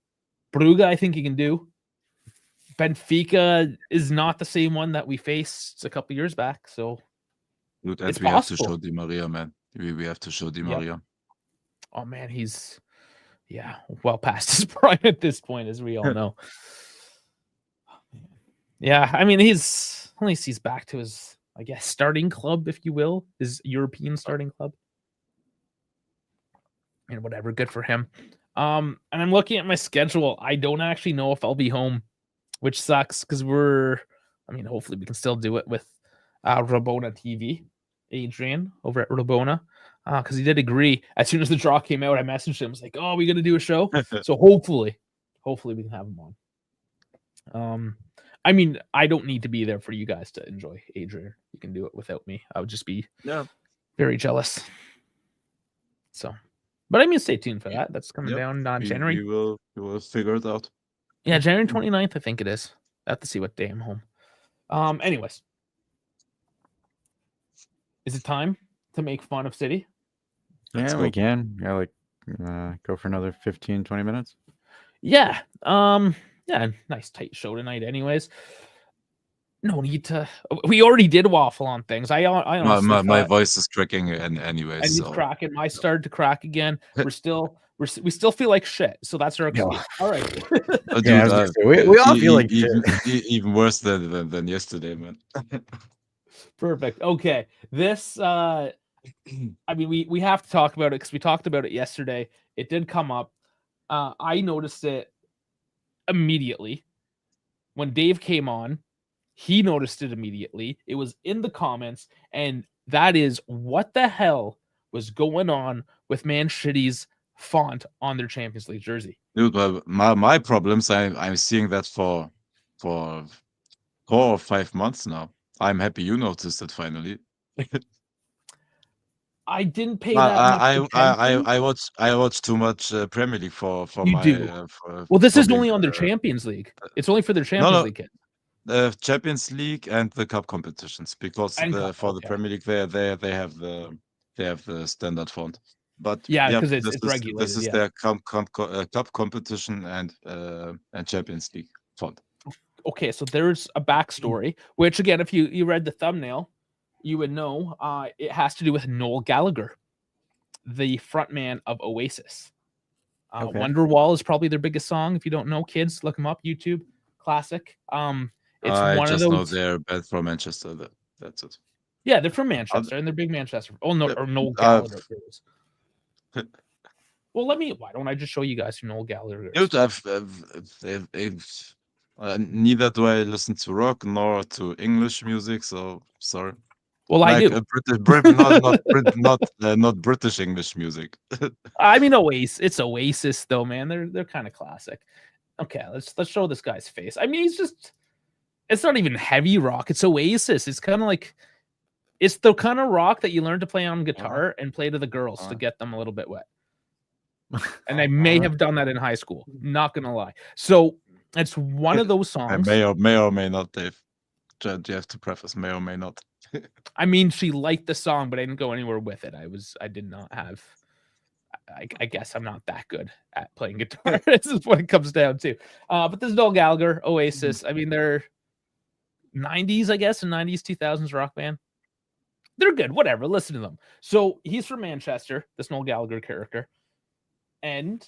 Brugge, I think you can do. Benfica is not the same one that we faced a couple years back, so Dude, and it's we have to show possible. Di Maria, man. We have to show Di Maria. Oh man, he's well past his prime at this point, as we all know. Yeah, I mean at least he's back to his, I guess, starting club, if you will, his European starting club. And whatever, good for him. And I'm looking at my schedule. I don't actually know if I'll be home, which sucks because hopefully we can still do it with Rabona TV, Adrian over at Rabona, because he did agree. As soon as the draw came out, I messaged him. I was like, "Oh, we gonna do a show?" So hopefully we can have him on. I don't need to be there for you guys to enjoy Adrian. You can do it without me. I would just be very jealous. So, but stay tuned for that. That's coming down on January. We will figure it out. Yeah, January 29th, I think it is. I have to see what day I'm home. Anyways. Is it time to make fun of City? Yeah, we can. Yeah, go for another 15, 20 minutes. Yeah. Nice tight show tonight anyways. No need to. We already did waffle on things. I honestly my voice is cracking anyway. And he's cracking. I started to crack again. We still feel like shit. So that's our excuse. All right. Dude, we all feel like even worse than yesterday, man. Perfect. Okay. This we have to talk about it because we talked about it yesterday. It did come up. I noticed it immediately when Dave came on. He noticed it immediately. It was in the comments, and that is what the hell was going on with Man City's font on their Champions League jersey. Dude, my problems, I'm seeing that for 4 or 5 months now. I'm happy you noticed it finally. I didn't pay that much attention. I watch too much Premier League for you my. Do. Well, this is only on their Champions League. It's only for their Champions League kids. The Champions League and the cup competitions, because the Premier League they have the standard font. But because it's regulated. This is their cup competition and Champions League font. Okay, so there's a backstory, which again, if you read the thumbnail, you would know it has to do with Noel Gallagher, the frontman of Oasis. Wonderwall is probably their biggest song. If you don't know, kids, look them up. YouTube, classic. I one just of those. Know they're bad from Manchester. That's it. Yeah, they're from Manchester, and they're big Manchester. Oh no, or Noel Gallagher. Well, why don't I just show you guys who Noel Gallagher is? Neither do I listen to rock nor to English music, so sorry. Well, I do. Not British English music. Oasis. It's Oasis, though, man. They're kind of classic. Okay, let's show this guy's face. It's not even heavy rock. It's Oasis. It's kind of like, it's the kind of rock that you learn to play on guitar and play to the girls to get them a little bit wet. And I may have done that in high school. Not gonna lie. So it's one of those songs. May or may not, Dave. You have to preface may or may not. She liked the song, but I didn't go anywhere with it. I did not have. I guess I'm not that good at playing guitar. This is what it comes down to. But this is Noel Gallagher, Oasis. 90s, I guess, and 90s, 2000s rock band. They're good, whatever. Listen to them. So he's from Manchester, this Noel Gallagher character. And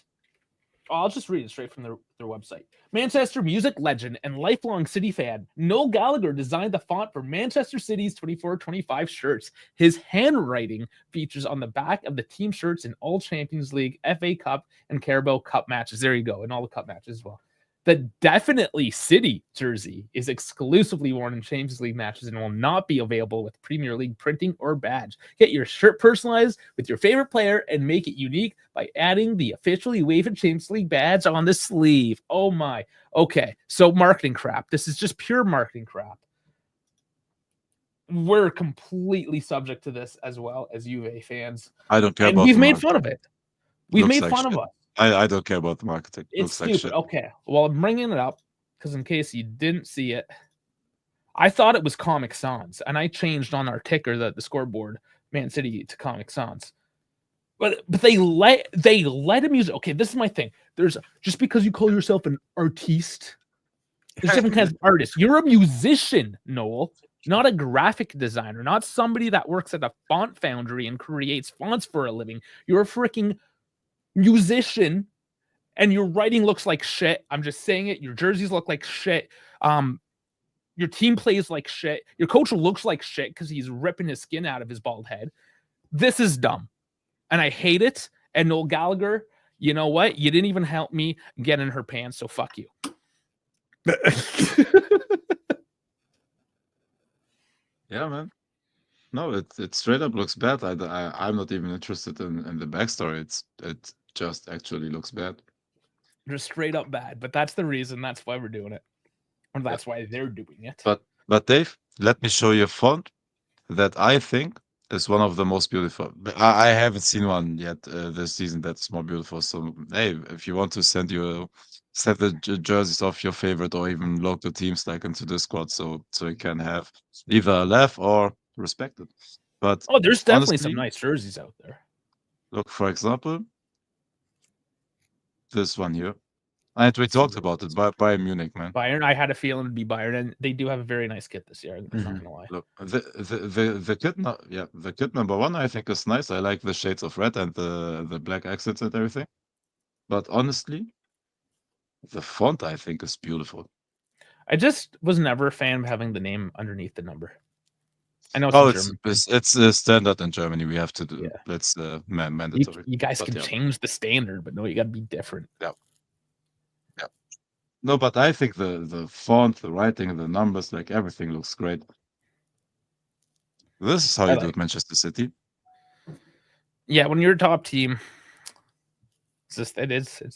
I'll just read it straight from their website. Manchester music legend and lifelong City fan, Noel Gallagher designed the font for Manchester City's 24-25 shirts. His handwriting features on the back of the team shirts in all Champions League, FA Cup, and Carabao Cup matches. There you go, and all the cup matches as well. The Definitely City jersey is exclusively worn in Champions League matches and will not be available with Premier League printing or badge. Get your shirt personalized with your favorite player and make it unique by adding the official UEFA Champions League badge on the sleeve. Oh my. Okay, so marketing crap. This is just pure marketing crap. We're completely subject to this as well as Juve fans. I don't care and about we've the made marketing. fun of it. We've Looks made like fun shit. of us. I don't care about the marketing. It's Looks stupid. like shit. Okay. Well, I'm bringing it up because in case you didn't see it, I thought it was Comic Sans, and I changed on our ticker, the scoreboard, Man City to Comic Sans. But they let him use it. Okay, this is my thing. There's just because you call yourself an artiste, there's different kinds of artists. You're a musician, Noel, not a graphic designer, not somebody that works at a font foundry and creates fonts for a living. You're a freaking musician, and your writing looks like shit. I'm just saying it. Your jerseys look like shit. Your team plays like shit. Your coach looks like shit because he's ripping his skin out of his bald head. This is dumb, and I hate it. And Noel Gallagher, you know what? You didn't even help me get in her pants, so fuck you. Yeah, man. No, it straight up looks bad. I'm not even interested in the backstory. It just actually looks bad. Just straight up bad. But that's the reason. That's why we're doing it. And that's why they're doing it. But Dave, let me show you a font that I think is one of the most beautiful. I haven't seen one yet this season that's more beautiful. So hey, if you want to send the jerseys of your favorite or even local teams like into Discord, so you can have either a laugh or respect it. But there's definitely honestly, some nice jerseys out there. Look, for example, this one here. And we talked about it, Bayern Munich, man. Bayern, I had a feeling it'd be Bayern, and they do have a very nice kit this year. I'm not gonna lie. Look, the kit, the kit number one, I think is nice. I like the shades of red and the black accents and everything. But honestly, the font I think is beautiful. I just was never a fan of having the name underneath the number. I know it's standard in Germany. We have to do that's mandatory. You guys can change the standard, but no, you got to be different. Yeah. No, but I think the font, the writing, the numbers, like everything looks great. This is how you do it, Manchester City. Yeah, when you're a top team, it's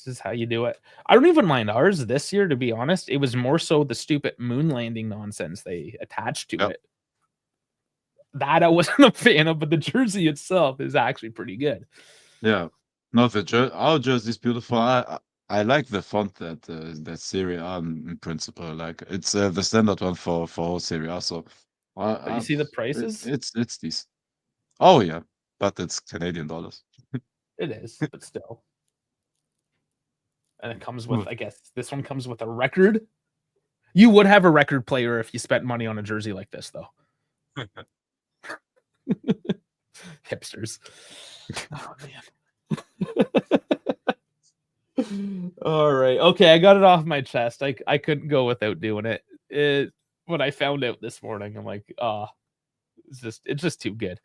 just how you do it. I don't even mind ours this year, to be honest. It was more so the stupid moon landing nonsense they attached to it. That I wasn't a fan of, but the jersey itself is actually pretty good. Yeah. No, our jersey is beautiful. I like the font that Serie A in principle. Like it's the standard one for whole Serie A. So you see the prices? It's these. Oh yeah, but it's Canadian dollars. It is, but still. And it comes with, I guess, this one comes with a record. You would have a record player if you spent money on a jersey like this, though. Hipsters. Oh man. All right. Okay, I got it off my chest. I couldn't go without doing it. When I found out this morning, I'm like, it's just too good.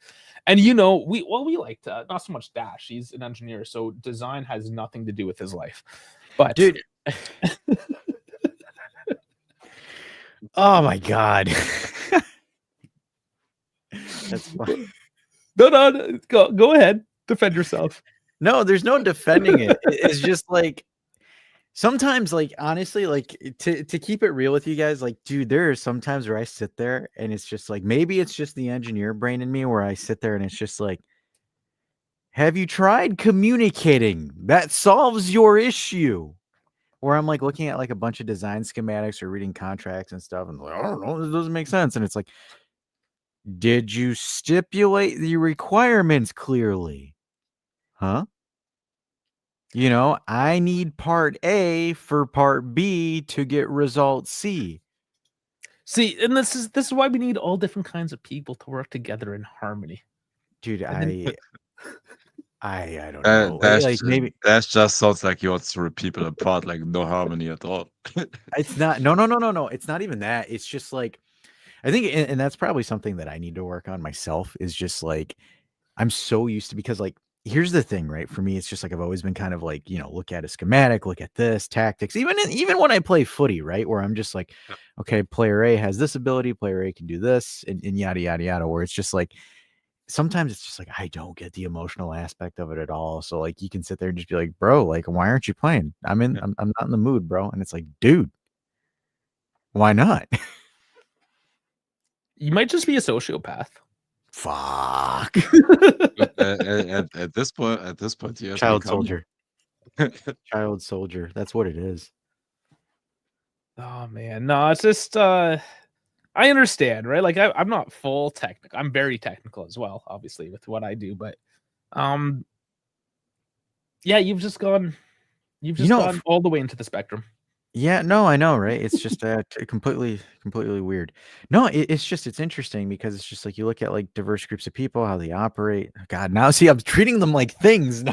And we liked not so much Dash. He's an engineer, so design has nothing to do with his life. But dude, oh my god. That's fine. No, go ahead. Defend yourself. No, there's no defending it. It's just like sometimes, like honestly, like to keep it real with you guys, like, dude, there are some times where I sit there and it's just like maybe it's just the engineer brain in me where I sit there and it's just like, have you tried communicating? That solves your issue. Or I'm like looking at like a bunch of design schematics or reading contracts and stuff, and like, I don't know, this doesn't make sense. And it's like, did you stipulate the requirements clearly? Huh? I need part A for part B to get result C. See, and this is why we need all different kinds of people to work together in harmony. Dude, And I don't know. Like maybe that just sounds like you want to rip people apart, like no harmony at all. it's not. No. It's not even that. It's just like I think, and that's probably something that I need to work on myself. Is just like I'm so used to because like here's the thing, right? For me, it's just like I've always been kind of like look at a schematic, look at this tactics. Even when I play footy, right, where I'm just like, Yeah. okay, player A has this ability, player A can do this, and yada yada yada. Where it's just like sometimes it's just like I don't get the emotional aspect of it at all. So like you can sit there and just be like, bro, like why aren't you playing? I'm not in the mood, bro. And it's like, dude, why not? you might just be a sociopath. Fuck. At this point, you have Child become soldier. Child soldier. That's what it is. Oh man, no, it's just I understand, right? Like I'm not full technical. I'm very technical as well, obviously, with what I do, but yeah, you've just gone all the way into the spectrum. Yeah, no, I know, right? It's just completely weird. No, it's interesting because it's just like you look at like diverse groups of people, how they operate. God, now see, I'm treating them like things.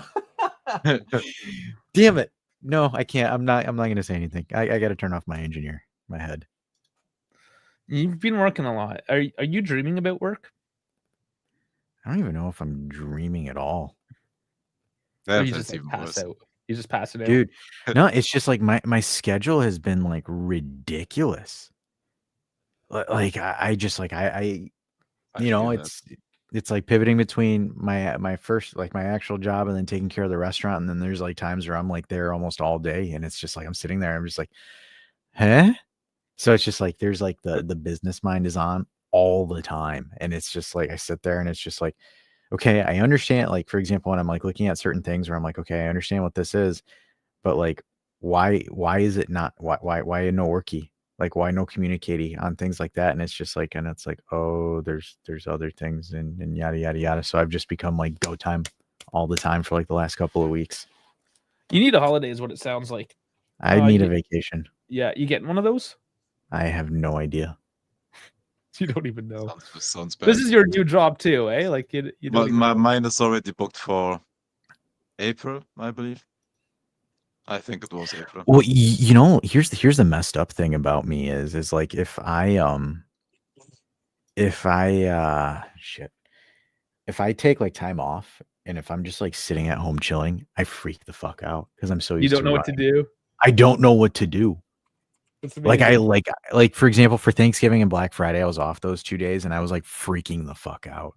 Damn it. No, I can't. I'm not gonna say anything. I gotta turn off my engineer, my head. You've been working a lot. Are you dreaming about work? I don't even know if I'm dreaming at all. Or you That's just like, even pass worse. out. You just pass it out. Dude, no, it's just like my schedule has been like ridiculous. Like I just like I I feel that. it's like pivoting between my first like my actual job and then taking care of the restaurant, and then there's like times where I'm like there almost all day, and it's just like I'm sitting there, I'm just like, huh? So it's just like there's like the business mind is on all the time, and it's just like I sit there and it's just like, okay, I understand. Like for example, when I'm like looking at certain things where I'm like, okay, I understand what this is, but like why is it not why no worky? Like why no communicating on things like that? And it's just like, and it's like, oh, there's other things and yada yada yada. So I've just become like go time all the time for like the last couple of weeks. You need a holiday, is what it sounds like. I need a vacation. Yeah, you getting one of those? I have no idea. You don't even know. Sounds bad. This is your new job too, eh? Like you don't even know. Mine is already booked for April, I believe. I think it was April. Well, here's the messed up thing about me is like if I shit, if I take like time off and if I'm just like sitting at home chilling, I freak the fuck out because I'm so You used don't to know running. what to do. I don't know what to do. It's Like I amazing. like for example, for Thanksgiving and Black Friday, I was off those 2 days and I was like freaking the fuck out.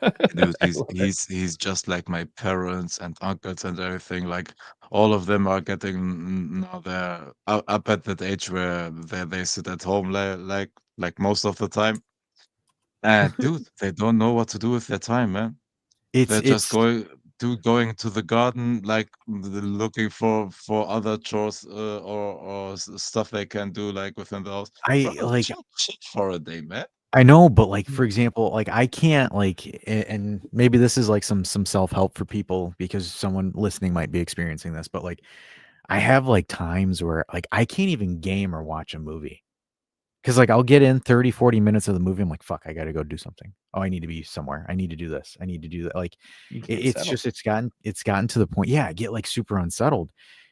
Dude, I love it. he's just like my parents and uncles and everything. Like all of them are getting now they're up at that age where they sit at home like most of the time. And dude, they don't know what to do with their time, man. They're just It's going to the garden, like looking for other chores or stuff they can do like within the house. I Bro, like chill for a day, man. I know, but like for example, like I can't like and maybe this is like some self-help for people because someone listening might be experiencing this, but like I have like times where like I can't even game or watch a movie. Cause like I'll get in 30, 40 minutes of the movie. I'm like, fuck, I gotta go do something. Oh, I need to be somewhere. I need to do this. I need to do that. Like You can't it's settle. just it's gotten to the point. Yeah, I get like super unsettled.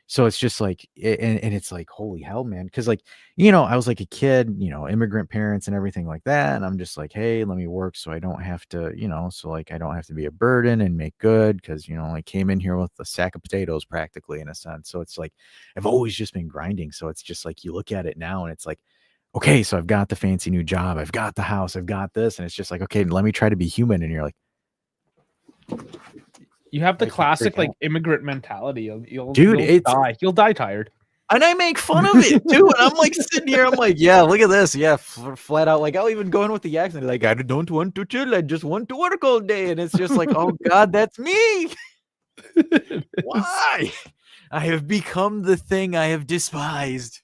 So it's just like and it's like, holy hell, man. Cause like, I was like a kid, immigrant parents and everything like that. And I'm just like, hey, let me work so I don't have to, so like I don't have to be a burden and make good because I came in here with a sack of potatoes practically in a sense. So it's like I've always just been grinding. So it's just like you look at it now and it's like, okay, so I've got the fancy new job, I've got the house, I've got this, and it's just like, okay, let me try to be human, and you're like, You have the like, you classic freak like out. immigrant mentality. You'll Dude, die. You'll die tired. and I make fun of it too, and I'm like sitting here, I'm like, yeah, look at this, yeah, flat out, like I'll even go in with the accent, like I don't want to chill, I just want to work all day, and it's just like, oh God, that's me. Why? I have become the thing I have despised.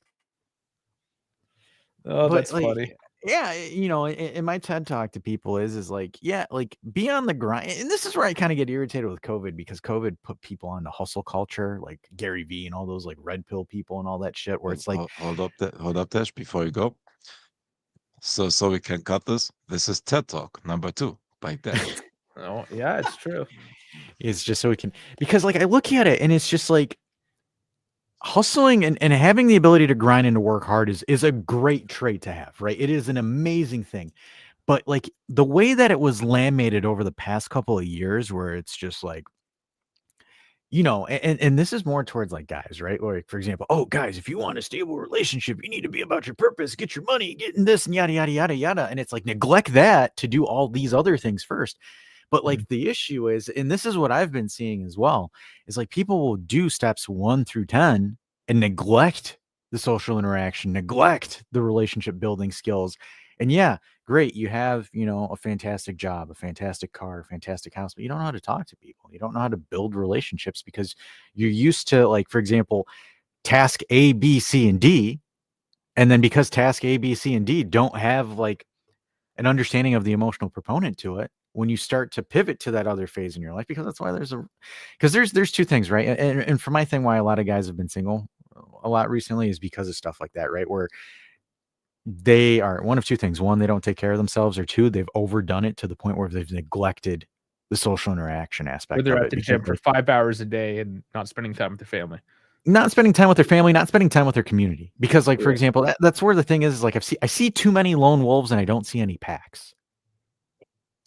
Oh, But that's like, funny. yeah, in my TED talk to people is like, yeah, like be on the grind. And this is where I kind of get irritated with COVID because COVID put people on the hustle culture, like Gary Vee and all those like red pill people and all that shit, where it's like, Hold up, Dash, before you go. So we can cut this. This is TED Talk number 2 by Dan. Oh, yeah, it's true. It's just so we can, because like I look at it and it's just like hustling and having the ability to grind and to work hard is a great trait to have, right? It is an amazing thing. But like the way that it was laminated over the past couple of years, where it's just like, and this is more towards like guys, right? Like, for example, oh, guys, if you want a stable relationship, you need to be about your purpose, get your money, getting this and yada, yada, yada, yada. And it's like neglect that to do all these other things first. But like the issue is, and this is what I've been seeing as well, is like people will do steps 1 through 10 and neglect the social interaction, neglect the relationship building skills. And yeah, great, you have, a fantastic job, a fantastic car, a fantastic house, but you don't know how to talk to people. You don't know how to build relationships because you're used to, like, for example, task A, B, C, and D. And then because task A, B, C, and D don't have like an understanding of the emotional proponent to it, when you start to pivot to that other phase in your life, because that's why there's two things, right? And for my thing, why a lot of guys have been single a lot recently is because of stuff like that, right? Where they are one of two things. One, they don't take care of themselves, or two, they've overdone it to the point where they've neglected the social interaction aspect. Where they're at the gym for 5 hours a day and not spending time with their family. Not spending time with their family, not spending time with their community. Because, like, for example, that's where the thing is, like, I see too many lone wolves and I don't see any packs.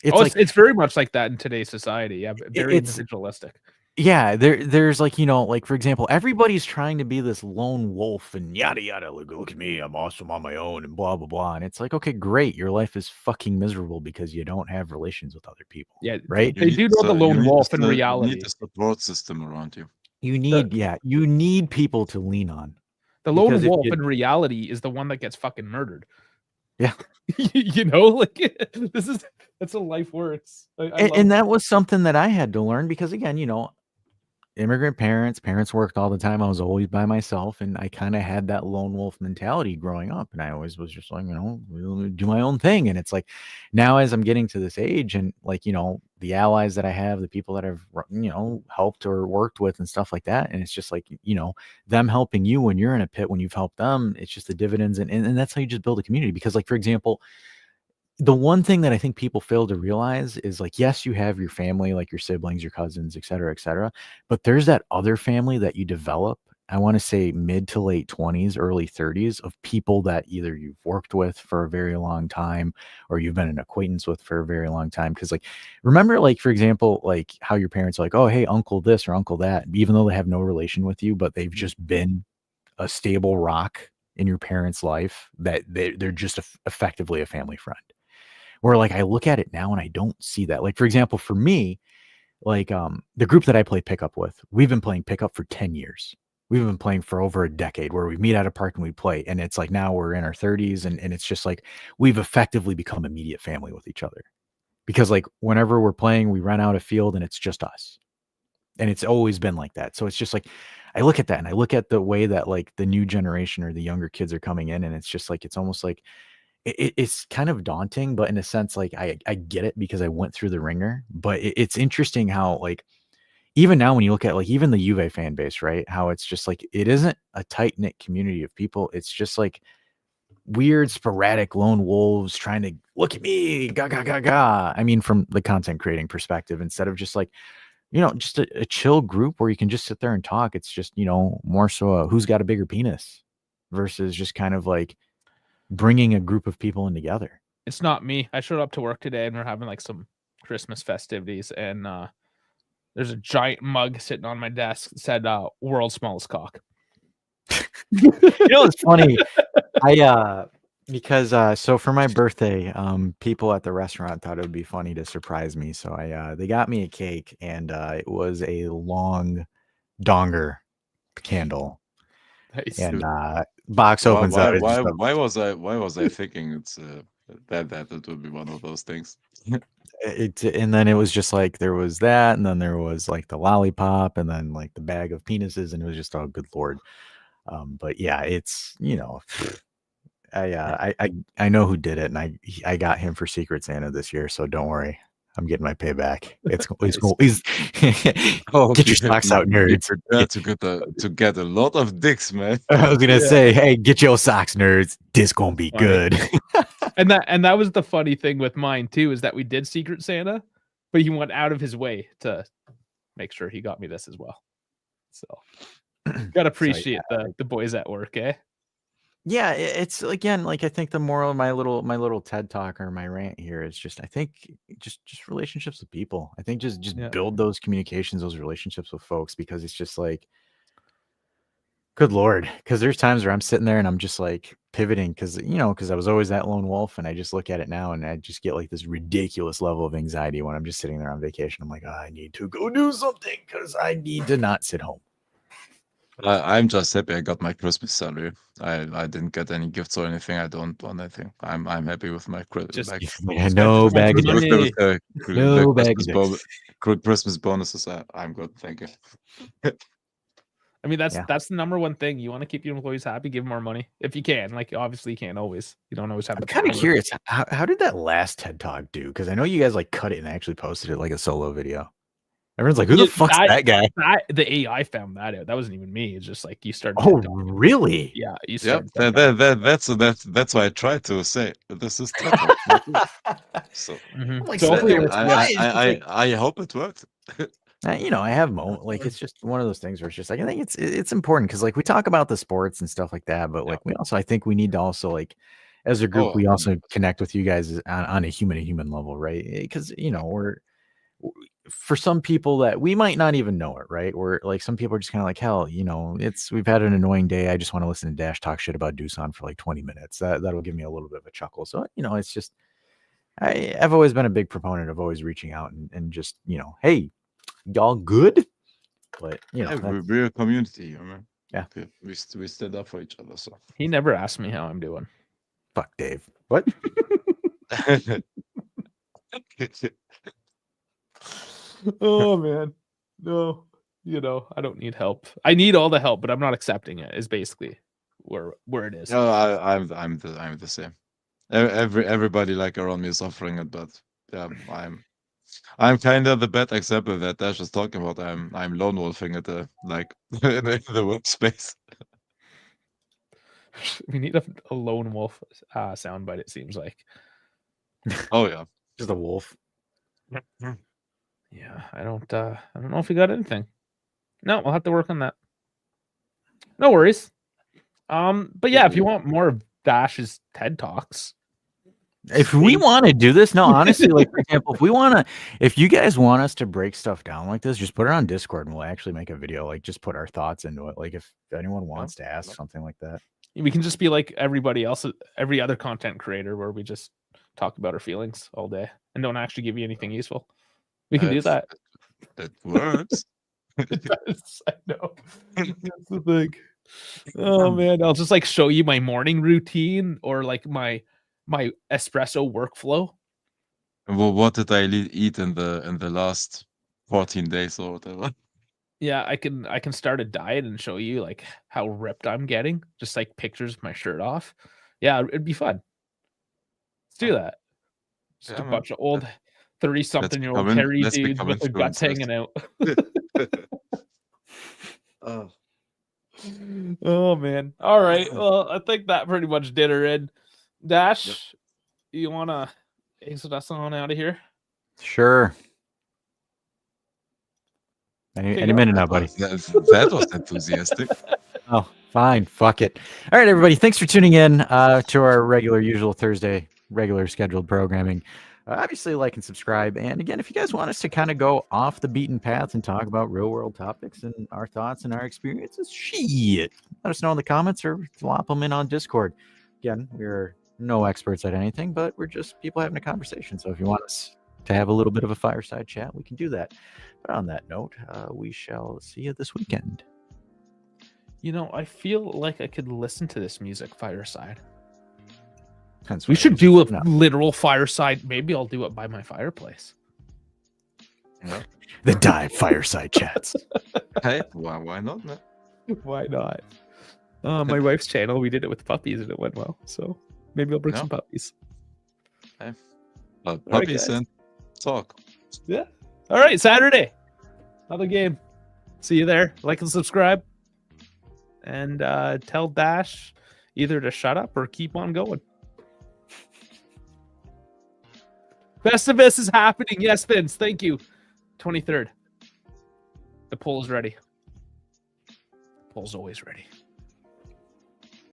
It's very much like that in today's society. Yeah, very individualistic. Yeah, there's like, like, for example, everybody's trying to be this lone wolf and yada yada. Look at me, I'm awesome on my own and blah blah blah. And it's like, okay, great, your life is fucking miserable because you don't have relations with other people. Yeah, right. They do know the lone wolf in reality. You need a support system around you. You need people to lean on. The lone wolf in reality is the one that gets fucking murdered. Yeah. Like that's how life works. And that was something that I had to learn because, again, immigrant parents worked all the time. I was always by myself, and I kind of had that lone wolf mentality growing up, and I always was just like, do my own thing. And it's like, now as I'm getting to this age and like, the allies that I have, the people that I've, helped or worked with and stuff like that. And it's just like, them helping you when you're in a pit, when you've helped them, it's just the dividends. And that's how you just build a community. Because, like, for example, the one thing that I think people fail to realize is, like, yes, you have your family, like your siblings, your cousins, et cetera, but there's that other family that you develop, I want to say mid to late 20s, early 30s, of people that either you've worked with for a very long time or you've been an acquaintance with for a very long time. Because, like, remember, like, for example, like how your parents are like, oh, hey, uncle this or uncle that, even though they have no relation with you, but they've just been a stable rock in your parents' life, that they're just effectively a family friend. Where, like, I look at it now and I don't see that. Like, for example, for me, like, the group that I play pickup with, we've been playing pickup for 10 years. We've been playing for over a decade, where we meet at a park and we play. And it's like, now we're in our 30s and it's just like, we've effectively become immediate family with each other. Because, like, whenever we're playing, we run out a field and it's just us. And it's always been like that. So it's just like, I look at that and I look at the way that, like, the new generation or the younger kids are coming in, and it's just like, it's almost like, it's kind of daunting, but in a sense, like, I get it because I went through the ringer. But it's interesting how, like, even now when you look at, like, even the Juve fan base, right? How it's just like, it isn't a tight knit community of people. It's just like weird, sporadic lone wolves trying to look at me, ga ga ga ga. I mean, from the content creating perspective, instead of just like, just a chill group where you can just sit there and talk. It's just, more so who's got a bigger penis versus just kind of like bringing a group of people in together. It's not me. I showed up to work today and we're having like some Christmas festivities, and there's a giant mug sitting on my desk that said world's smallest cock. It's funny. Because so for my birthday, people at the restaurant thought it would be funny to surprise me. So they got me a cake, and it was a long donger candle. Nice. And box opens up. Why was I thinking it's that it would be one of those things? And then it was just like, there was that, and then there was like the lollipop, and then like the bag of penises, and it was just, oh, good Lord. But yeah, it's, I know who did it, and I got him for Secret Santa this year, so don't worry. I'm getting my payback. It's get your socks out, nerds. To get a lot of dicks, man. I was gonna say, hey, get your socks, nerds. This gonna be good. And that was the funny thing with mine too, is that we did Secret Santa, but he went out of his way to make sure he got me this as well. So gotta appreciate the boys at work, eh? Yeah, it's again, like, I think the moral of my little TED talk or my rant here is just, I think just relationships with people. I think just build those communications, those relationships with folks, because it's just like, good Lord, because there's times where I'm sitting there and I'm just like pivoting because I was always that lone wolf, and I just look at it now and I just get like this ridiculous level of anxiety when I'm just sitting there on vacation. I'm like, oh, I need to go do something because I need to not sit home. I'm just happy I got my Christmas salary. I didn't get any gifts or anything. I don't want anything. I'm happy with my Just no bag of money. No bag of Christmas bonuses. I'm good, thank you. I mean, that's the number one thing. You want to keep your employees happy, give them more money if you can. Like, obviously, you can't always. You don't always have. I'm kind of curious. How did that last TED Talk do? Because I know you guys like cut it and actually posted it like a solo video. Everyone's like, "Who the fuck's that guy?" The AI found that out. That wasn't even me. It's just like you started. Oh, really? Yeah, you started. That's why I tried to say this is TED Talk. So, like, so I hope it worked. I have moments like it's just one of those things where it's just like I think it's important because like we talk about the sports and stuff like that, but like I think we need to also like as a group we also connect with you guys on a human to human level, right? Because we're for some people that we might not even know it, right? We're like some people are just kind of like hell, we've had an annoying day. I just want to listen to Dash talk shit about Doosan for like 20 minutes. That'll give me a little bit of a chuckle. So it's just I've always been a big proponent of always reaching out and just hey. Y'all good? But we're a community, man. Yeah, we stood up for each other. So he never asked me how I'm doing. Fuck Dave. What? Oh man, no. I don't need help. I need all the help, but I'm not accepting it. Is basically where it is. No, I'm the same. Everybody like around me is offering it, but yeah, I'm kind of the bad example that Dash is talking about. I'm lone wolfing at the in the workspace. We need a lone wolf soundbite. It seems like. Oh yeah, just a wolf. Yeah, I don't know if we got anything. No, we'll have to work on that. No worries. But yeah, if you want more of Dash's TED Talks. If we want to do this, no, honestly, like for example, if you guys want us to break stuff down like this, just put it on Discord and we'll actually make a video, like just put our thoughts into it. Like if anyone wants to ask something like that. We can just be like everybody else, every other content creator where we just talk about our feelings all day and don't actually give you anything useful. We can do that. It works. It does. I know. That's the thing. Oh man, I'll just like show you my morning routine or like my espresso workflow. Well, what did I eat in the last 14 days or whatever? Yeah, I can start a diet and show you like how ripped I'm getting. Just like pictures of my shirt off. Yeah, it'd be fun. Let's do that. Just a bunch of old 30-something-year-old hairy dudes with their guts hanging out. Oh man. All right. Well, I think that pretty much did her in. Dash, you wanna exit us on out of here? Sure. Any minute now, buddy. That was enthusiastic. Oh, fine. Fuck it. All right, everybody. Thanks for tuning in to our usual Thursday, regular scheduled programming. Obviously, like and subscribe. And again, if you guys want us to kind of go off the beaten path and talk about real world topics and our thoughts and our experiences, shit, let us know in the comments or flop them in on Discord. Again, we're no experts at anything, but we're just people having a conversation. So if you want us to have a little bit of a fireside chat, we can do that. But on that note, we shall see you this weekend. I feel like I could listen to this music fireside. We should do a literal fireside. Maybe I'll do it by my fireplace. Yeah. The dive fireside chats. Hey, why not? Man? Why not? My wife's channel, we did it with puppies and it went well. So maybe I'll bring some puppies. Hey. Puppies and talk. Yeah. All right, Saturday. Another game. See you there. Like and subscribe. And tell Dash either to shut up or keep on going. Festivus is happening. Yes, Vince. Thank you. 23rd. The poll is ready. Poll's always ready.